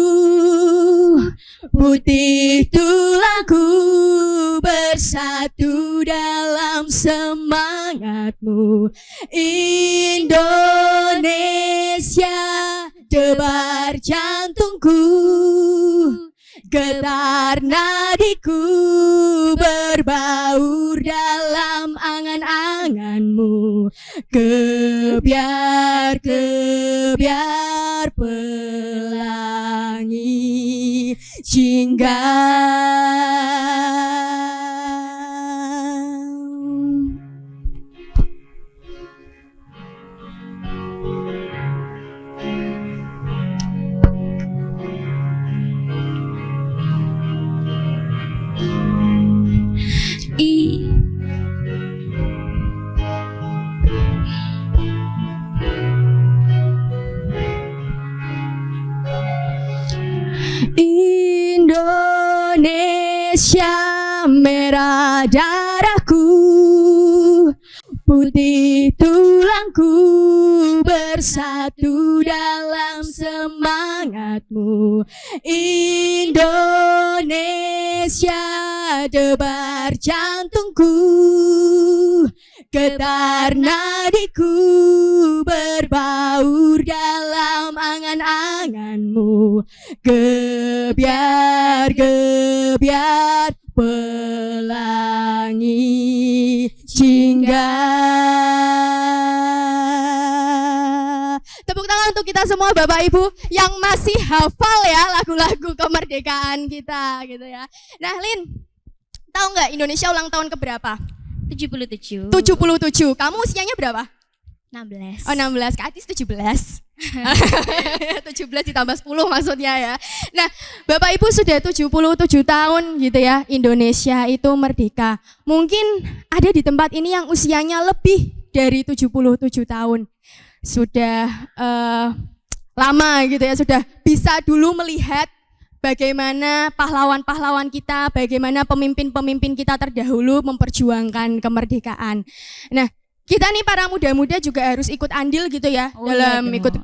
Putih tulangku bersatu dalam semangatmu. Indonesia, debar jantungku, getar nadiku berbaur dalam angan-anganmu. Kebiar pelangi jingga. Indonesia, merah darahku, putih tulangku, bersatu dalam semangatmu. Indonesia, debar jantungku, getar nadiku berbaur dalam angan-anganmu. Gebiar pelangi jingga. Tepuk tangan untuk kita semua Bapak Ibu yang masih hafal ya lagu-lagu kemerdekaan kita gitu ya. Nah Lin, tahu nggak Indonesia ulang tahun keberapa? 77. 77. Kamu usianya berapa? 16. Oh 16, Kak Atis 17. 17 ditambah 10 maksudnya ya. Nah Bapak Ibu sudah 77 tahun gitu ya Indonesia itu merdeka. Mungkin ada di tempat ini yang usianya lebih dari 77 tahun. Sudah lama gitu ya, sudah bisa dulu melihat bagaimana pahlawan-pahlawan kita, bagaimana pemimpin-pemimpin kita terdahulu memperjuangkan kemerdekaan. Nah, kita nih para muda-muda juga harus ikut andil gitu ya dalam ikut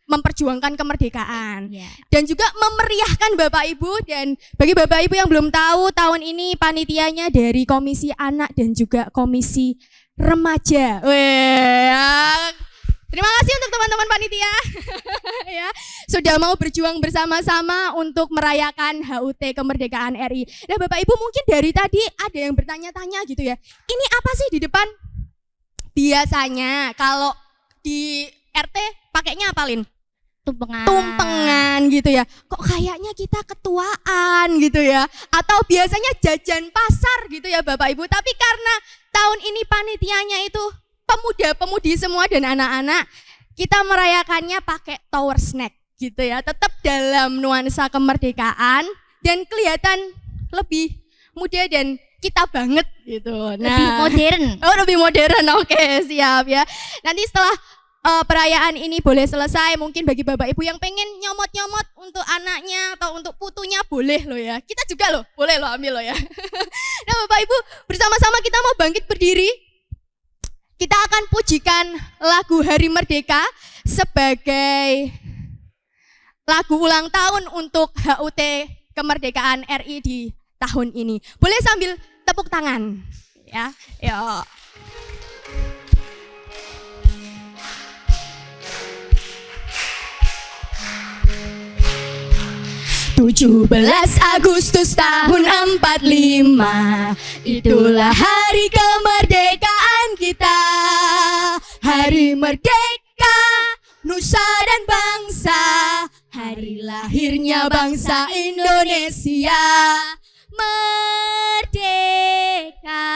memperjuangkan kemerdekaan. Dan juga memeriahkan Bapak Ibu. Dan bagi Bapak Ibu yang belum tahu, tahun ini panitianya dari Komisi Anak dan juga Komisi Remaja. Terima kasih untuk teman-teman panitia ya, sudah mau berjuang bersama-sama untuk merayakan HUT kemerdekaan RI. Nah Bapak Ibu mungkin dari tadi ada yang bertanya-tanya gitu ya, ini apa sih di depan? Biasanya kalau di RT pakainya apa Lin? Tumpengan gitu ya. Kok kayaknya kita ketuaan gitu ya. Atau biasanya jajan pasar gitu ya Bapak Ibu. Tapi karena tahun ini panitianya itu pemuda-pemudi semua dan anak-anak, kita merayakannya pakai tower snack gitu ya. Tetap dalam nuansa kemerdekaan dan kelihatan lebih muda dan kita banget gitu. Nah, lebih modern. Oh, lebih modern. Oke, siap ya. Nanti setelah perayaan ini boleh selesai, mungkin bagi Bapak Ibu yang pengen nyomot-nyomot untuk anaknya atau untuk putunya boleh loh ya. Kita juga loh, boleh loh ambil loh ya. Nah, Bapak Ibu, bersama-sama kita mau bangkit berdiri. Kita akan pujikan lagu Hari Merdeka sebagai lagu ulang tahun untuk HUT kemerdekaan RI di tahun ini. Boleh sambil tepuk tangan ya. Yuk. 17 Agustus tahun 45, itulah hari kemerdekaan kita. Hari merdeka, nusa dan bangsa, hari lahirnya bangsa Indonesia. Merdeka,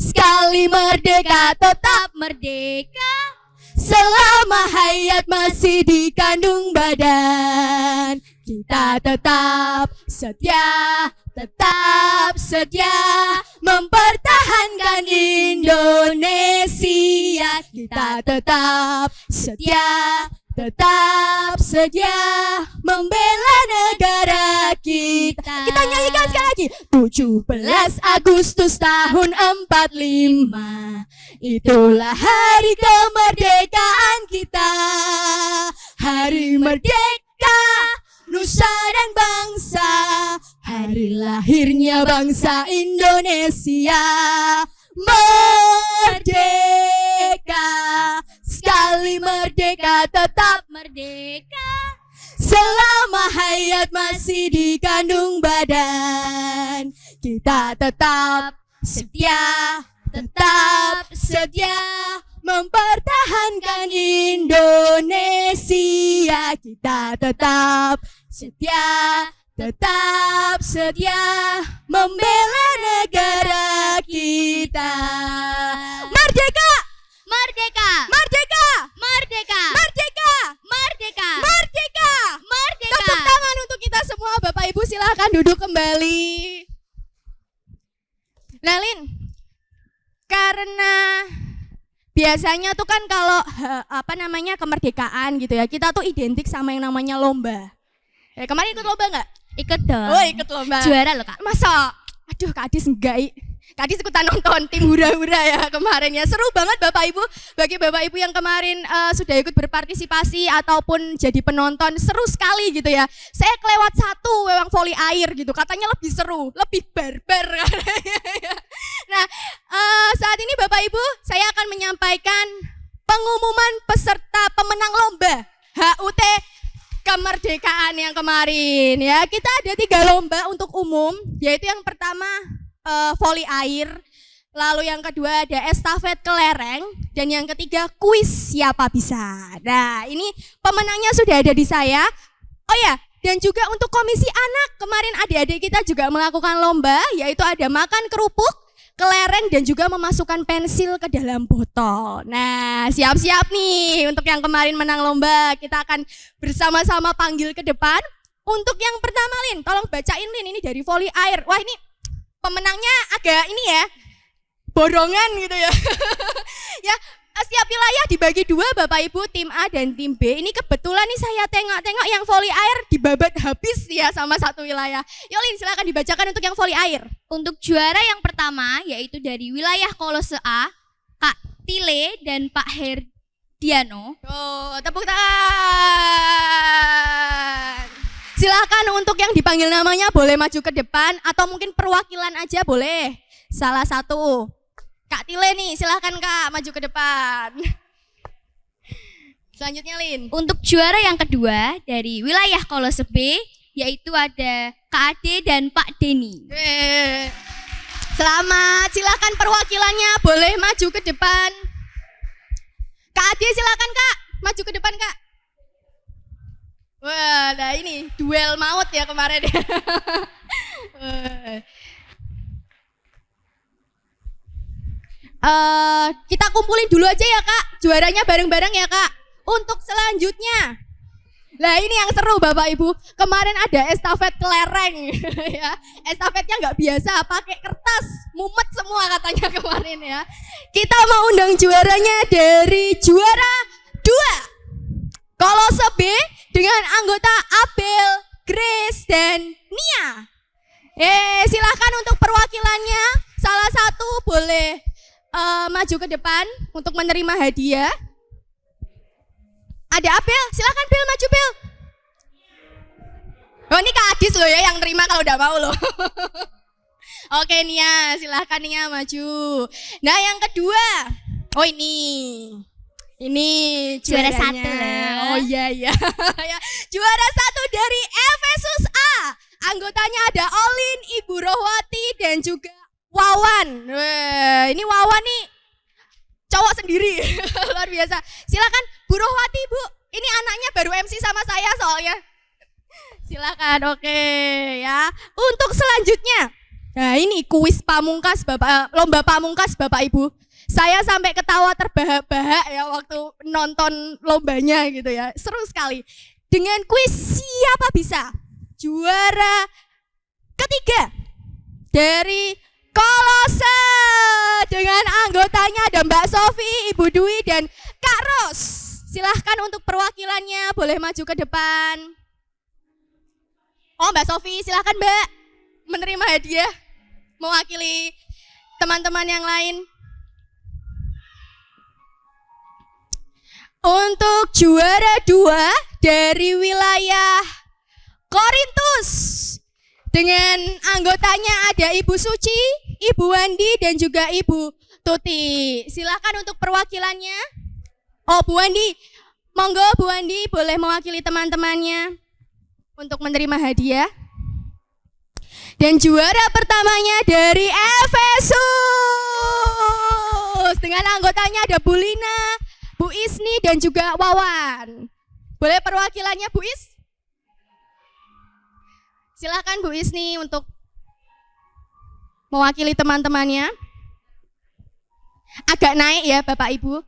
sekali merdeka tetap merdeka, selama hayat masih di kandung badan. Kita tetap setia mempertahankan Indonesia. Kita tetap setia membela negara kita. Kita nyanyikan sekali lagi. 17 Agustus tahun 45, itulah hari kemerdekaan kita. Hari merdeka, nusa dan bangsa, hari lahirnya bangsa Indonesia. Merdeka, sekali merdeka tetap Merdeka. selama hayat masih di kandung badan. Kita tetap setia mempertahankan Indonesia. Kita tetap setia membela negara kita. Merdeka! Merdeka. Merdeka! Merdeka. Merdeka! Merdeka. Merdeka! Merdeka. Tepuk tangan untuk kita semua. Bapak Ibu silahkan duduk kembali. Nah Lin, karena biasanya tuh kan kalau kemerdekaan gitu ya, kita tuh identik sama yang namanya lomba. Kemarin ikut lomba nggak? Ikut dong. Oh ikut lomba. Juara loh Kak. Masa? Aduh Kak Adis enggak. Kak Adis ikutan nonton tim hura-hura ya kemarin ya. Seru banget Bapak Ibu. Bagi Bapak Ibu yang kemarin sudah ikut berpartisipasi ataupun jadi penonton, seru sekali gitu ya. Saya kelewat satu wewang voli air gitu. Katanya lebih seru, lebih barbar. Nah saat ini Bapak Ibu saya akan menyampaikan pengumuman peserta pemenang lomba HUT kemerdekaan yang kemarin ya. Kita ada 3 lomba untuk umum, yaitu yang pertama voli air, lalu yang kedua ada estafet kelereng, dan yang ketiga kuis siapa bisa. Nah ini pemenangnya sudah ada di saya. Oh ya, dan juga untuk komisi anak kemarin adik-adik kita juga melakukan lomba, yaitu ada makan kerupuk, kelereng, dan juga memasukkan pensil ke dalam botol. Nah, siap-siap nih untuk yang kemarin menang lomba. Kita akan bersama-sama panggil ke depan. Untuk yang pertama Lin, tolong bacain Lin, ini dari voli air. Wah ini pemenangnya agak ini ya, borongan gitu ya. Ya, setiap wilayah dibagi 2 Bapak Ibu, tim A dan tim B. Ini kebetulan nih saya tengok-tengok yang voli air dibabat habis ya sama satu wilayah. Yolin silakan dibacakan untuk yang voli air. Untuk juara yang pertama yaitu dari wilayah Kolose A, Kak Tile dan Pak Herdiano. Oh, tepuk tangan. Silakan untuk yang dipanggil namanya boleh maju ke depan atau mungkin perwakilan aja boleh. Salah satu. Kak Tile nih, silakan Kak maju ke depan. Selanjutnya Lin. Untuk juara yang kedua dari wilayah Kolose B yaitu ada Kak Ade dan Pak Deni. Selamat, silakan perwakilannya boleh maju ke depan. Kak Ade silakan Kak, maju ke depan Kak. Wah, nah ini duel maut ya kemarin ya. Kita kumpulin dulu aja ya Kak, juaranya bareng-bareng ya Kak. Untuk selanjutnya, lah ini yang seru Bapak Ibu, kemarin ada estafet kelereng ya. Estafetnya nggak biasa, pakai kertas, mumet semua katanya kemarin ya. Kita mau undang juaranya dari juara 2 Kolose B dengan anggota Abel, Grace, dan Nia. Silahkan untuk perwakilannya, salah satu boleh maju ke depan untuk menerima hadiah. Ada Abel, silakan Bel, maju Bel. Oh ini Kak Adis loh ya yang terima kalau udah mau loh. Oke Nia, silakan Nia maju. Nah yang kedua, oh ini Juara juaranya. 1. Oh iya. Juara 1 dari Efesus A. Anggotanya ada Olin, Ibu Rohwati, dan juga Wawan. Wah, ini Wawan nih cowok sendiri. Luar biasa. Silakan Bu Rohwati, Bu. Ini anaknya baru MC sama saya soalnya. Silakan, oke ya. Untuk selanjutnya, nah ini kuis pamungkas lomba pamungkas Bapak Ibu. Saya sampai ketawa terbahak-bahak ya waktu nonton lombanya gitu ya. Seru sekali. Dengan kuis siapa bisa. Juara ketiga dari Kolose dengan anggotanya ada Mbak Sofi, Ibu Dwi, dan Kak Ros. Silahkan untuk perwakilannya boleh maju ke depan. Oh Mbak Sofi, silahkan Mbak menerima hadiah mewakili teman-teman yang lain. Untuk juara 2 dari wilayah Korintus Dengan anggotanya ada Ibu Suci, Ibu Wandi, dan juga Ibu Tuti. Silakan untuk perwakilannya. Oh, Bu Wandi. Monggo Bu Wandi boleh mewakili teman-temannya untuk menerima hadiah. Dan juara pertamanya dari Efesus. Dengan anggotanya ada Bu Lina, Bu Isni, dan juga Wawan. Boleh perwakilannya Bu Is? Silakan Bu Isni untuk mewakili teman-temannya. Agak naik ya Bapak Ibu.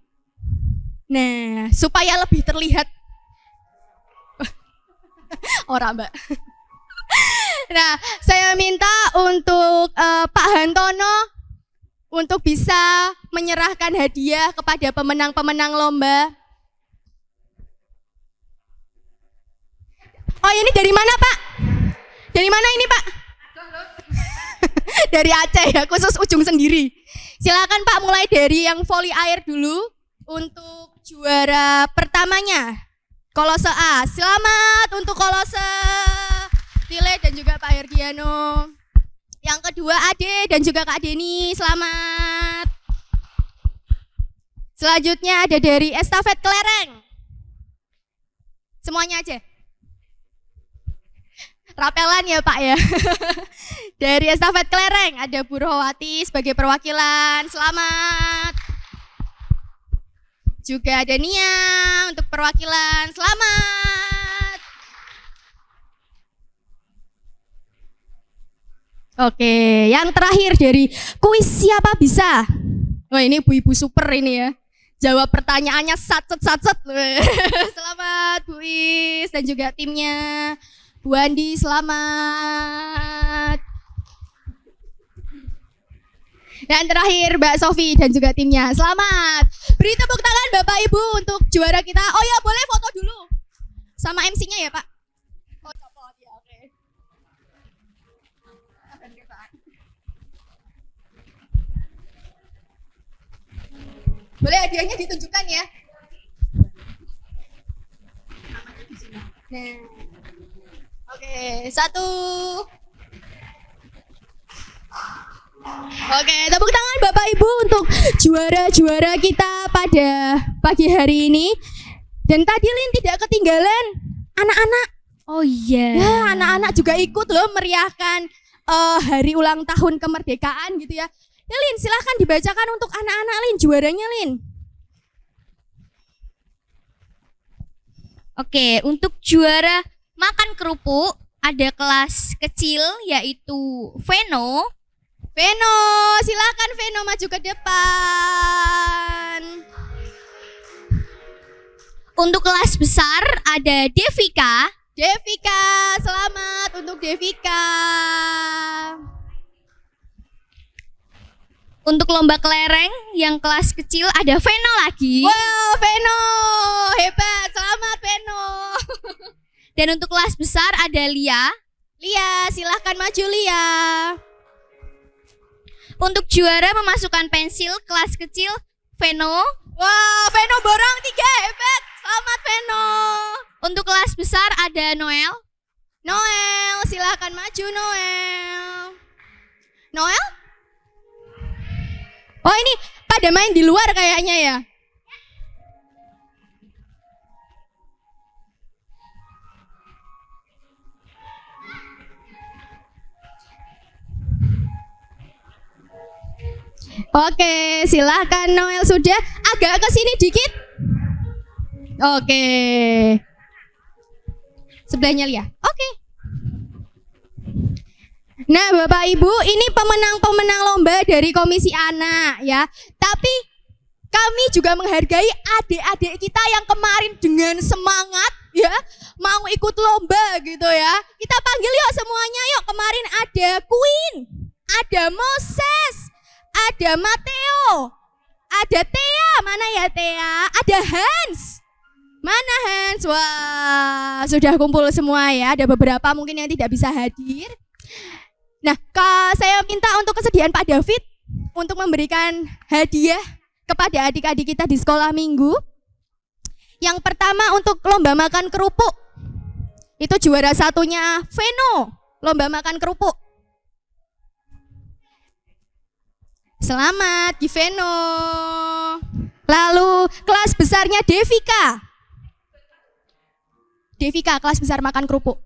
Nah, supaya lebih terlihat. Ora Mbak. Nah, saya minta untuk Pak Hantono untuk bisa menyerahkan hadiah kepada pemenang-pemenang lomba. Oh, ini dari mana Pak? Dari mana ini Pak? Dari Aceh ya, khusus ujung sendiri. Silakan Pak, mulai dari yang voli air dulu untuk juara pertamanya. Kolose A. Selamat untuk Kolose Tile dan juga Pak Herdiano. Yang kedua Ade dan juga Kak Deni, selamat. Selanjutnya ada dari estafet kelereng. Semuanya aja. Rapelan ya Pak ya. Dari estafet kelereng ada Bu Rohwati sebagai perwakilan, selamat. Juga ada Nia untuk perwakilan, selamat. Oke, yang terakhir dari kuis siapa bisa. Oh, ini ibu-ibu super ini ya. Jawab pertanyaannya satset-satset. Selamat Bu Is dan juga timnya. Bu Andi, selamat. Dan terakhir Mbak Sofi dan juga timnya, selamat. Beri tepuk tangan Bapak Ibu untuk juara kita. Oh ya, boleh foto dulu sama MC-nya ya Pak. Oh, copot ya, oke. Boleh hadiahnya ditunjukkan ya. Nah. Oke, satu. Oke, tepuk tangan Bapak Ibu untuk juara-juara kita pada pagi hari ini. Dan tadi Lin tidak ketinggalan anak-anak. Oh iya. Ya, anak-anak juga ikut loh meriahkan hari ulang tahun kemerdekaan gitu ya. Ya Lin, silahkan dibacakan untuk anak-anak Lin, juaranya Lin. Oke, untuk juara makan kerupuk ada kelas kecil yaitu Veno. Veno, silakan Veno maju ke depan. Untuk kelas besar ada Devika. Devika, selamat untuk Devika. Untuk lomba kelereng yang kelas kecil ada Veno lagi. Wow, Veno, hebat, selamat Veno. Dan untuk kelas besar ada Lia. Lia, silahkan maju Lia. Untuk juara memasukkan pensil kelas kecil Veno. Wow, Veno borong 3, hebat. Selamat Veno. Untuk kelas besar ada Noel. Noel, silahkan maju Noel. Noel? Oh, ini pada main di luar kayaknya ya. Oke, silahkan Noel sudah agak ke sini dikit. Oke. Sebelahnya Lia. Oke. Nah, Bapak Ibu, ini pemenang-pemenang lomba dari Komisi Anak ya. Tapi kami juga menghargai adik-adik kita yang kemarin dengan semangat ya mau ikut lomba gitu ya. Kita panggil yuk semuanya yuk. Kemarin ada Queen, ada Moses, ada Mateo, ada Thea, mana ya Thea? Ada Hans. Mana Hans? Wah, sudah kumpul semua ya. Ada beberapa mungkin yang tidak bisa hadir. Nah, saya minta untuk kesediaan Pak David untuk memberikan hadiah kepada adik-adik kita di sekolah minggu. Yang pertama untuk lomba makan kerupuk. Itu juara satunya Veno. lomba makan kerupuk. Selamat Giveno. Lalu kelas besarnya Devika. Devika kelas besar makan kerupuk.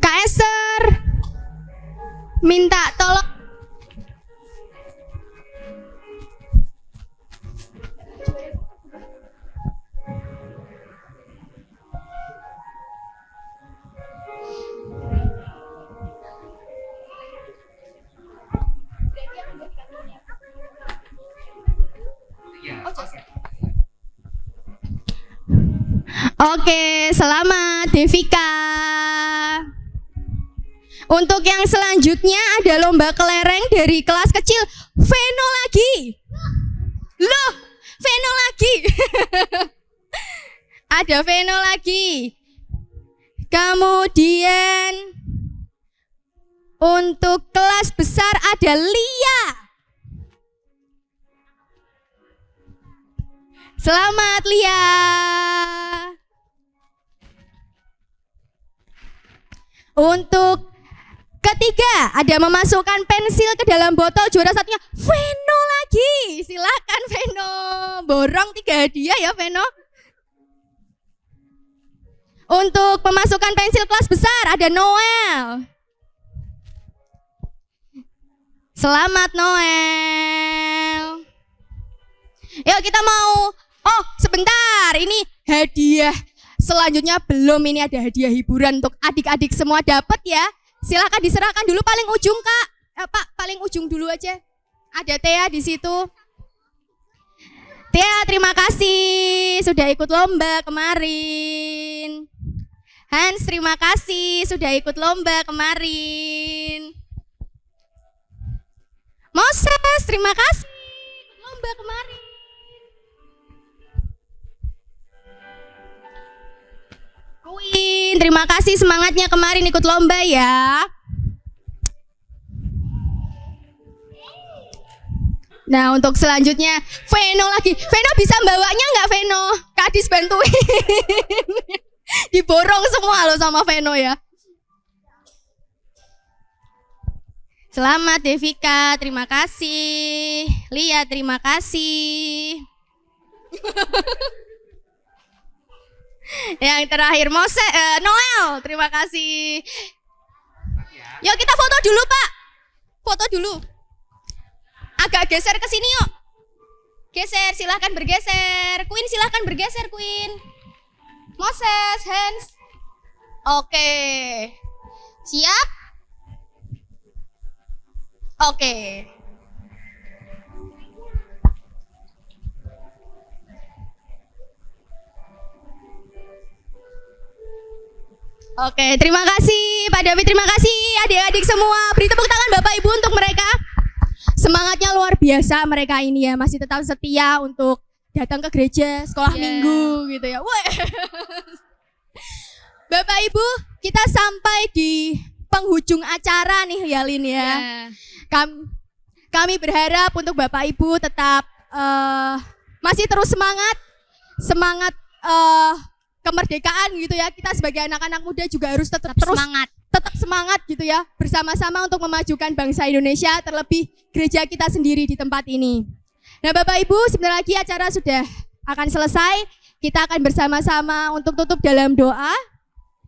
Kak Esther minta tolong. Oke, selamat Devika. Untuk yang selanjutnya ada lomba kelereng dari kelas kecil Veno lagi. Loh, Veno lagi. Ada Veno lagi. Kemudian untuk kelas besar ada Lia. Selamat Lia. Untuk ketiga ada memasukkan pensil ke dalam botol, juara satunya Veno lagi. Silakan Veno. Borong 3 hadiah ya Veno. Untuk pemasukan pensil kelas besar ada Noel. Selamat Noel. Yuk kita mau, oh sebentar, ini hadiah selanjutnya belum, ini ada hadiah hiburan untuk adik-adik semua dapat ya. Silakan diserahkan dulu paling ujung Kak. Pak, paling ujung dulu aja. Ada Tia di situ. Tia, terima kasih sudah ikut lomba kemarin. Hans, terima kasih sudah ikut lomba kemarin. Moses, terima kasih ikut lomba kemarin. Queen, terima kasih semangatnya kemarin ikut lomba ya. Nah untuk selanjutnya Veno lagi. Veno bisa bawanya nggak Veno? Kadis bantuin. Diborong semua loh sama Veno ya. Selamat Devika, terima kasih. Lia, terima kasih. Yang terakhir Noel, terima kasih. Yuk kita foto dulu Pak. Foto dulu. Agak geser ke sini yuk. Geser, silahkan bergeser. Queen silahkan bergeser Queen. Moses, Hans. Oke. Siap? Oke. Oke, terima kasih Pak David, terima kasih adik-adik semua. Beri tepuk tangan Bapak Ibu untuk mereka. Semangatnya luar biasa mereka ini ya, masih tetap setia untuk datang ke gereja, sekolah minggu gitu ya. Wah. Bapak Ibu, kita sampai di penghujung acara nih ya Lin ya. Kami berharap untuk Bapak Ibu tetap masih terus semangat kemerdekaan gitu ya. Kita sebagai anak-anak muda juga harus tetap semangat gitu ya, bersama-sama untuk memajukan bangsa Indonesia, terlebih gereja kita sendiri di tempat ini. Nah Bapak Ibu, sebentar lagi acara sudah akan selesai. Kita akan bersama-sama untuk tutup dalam doa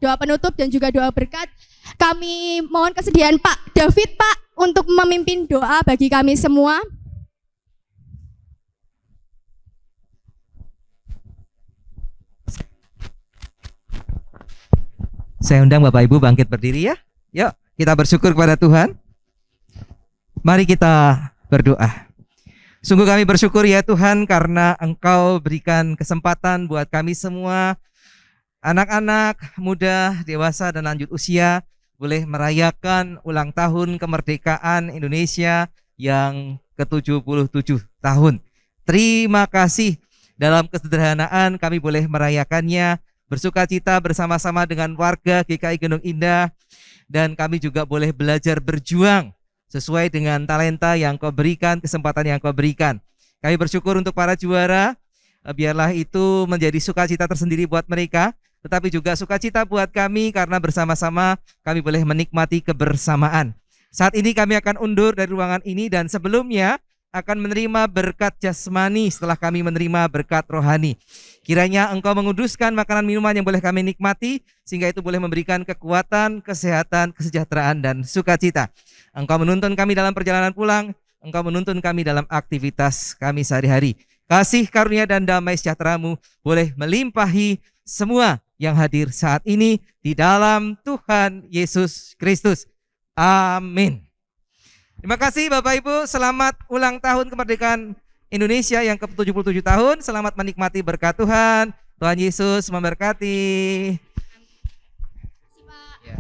penutup dan juga doa berkat. Kami mohon kesediaan Pak David Pak untuk memimpin doa bagi kami semua. Saya undang Bapak Ibu bangkit berdiri ya. Yuk kita bersyukur kepada Tuhan. Mari kita berdoa. Sungguh kami bersyukur ya Tuhan karena Engkau berikan kesempatan buat kami semua, anak-anak, muda, dewasa dan lanjut usia, boleh merayakan ulang tahun kemerdekaan Indonesia yang ke-77 tahun. Terima kasih, dalam kesederhanaan kami boleh merayakannya, bersukacita bersama-sama dengan warga GKI Gendong Indah, dan kami juga boleh belajar berjuang sesuai dengan talenta yang Kau berikan, kesempatan yang Kau berikan. Kami bersyukur untuk para juara, biarlah itu menjadi sukacita tersendiri buat mereka, tetapi juga sukacita buat kami karena bersama-sama kami boleh menikmati kebersamaan. Saat ini kami akan undur dari ruangan ini dan sebelumnya akan menerima berkat jasmani setelah kami menerima berkat rohani. Kiranya Engkau menguduskan makanan minuman yang boleh kami nikmati, sehingga itu boleh memberikan kekuatan, kesehatan, kesejahteraan, dan sukacita. Engkau menuntun kami dalam perjalanan pulang, Engkau menuntun kami dalam aktivitas kami sehari-hari. Kasih karunia dan damai sejahtera-Mu boleh melimpahi semua yang hadir saat ini di dalam Tuhan Yesus Kristus. Amin. Terima kasih Bapak Ibu, selamat ulang tahun kemerdekaan Indonesia yang ke-77 tahun. Selamat menikmati berkat Tuhan. Tuhan Yesus memberkati. Terima kasih, Pak. Ya.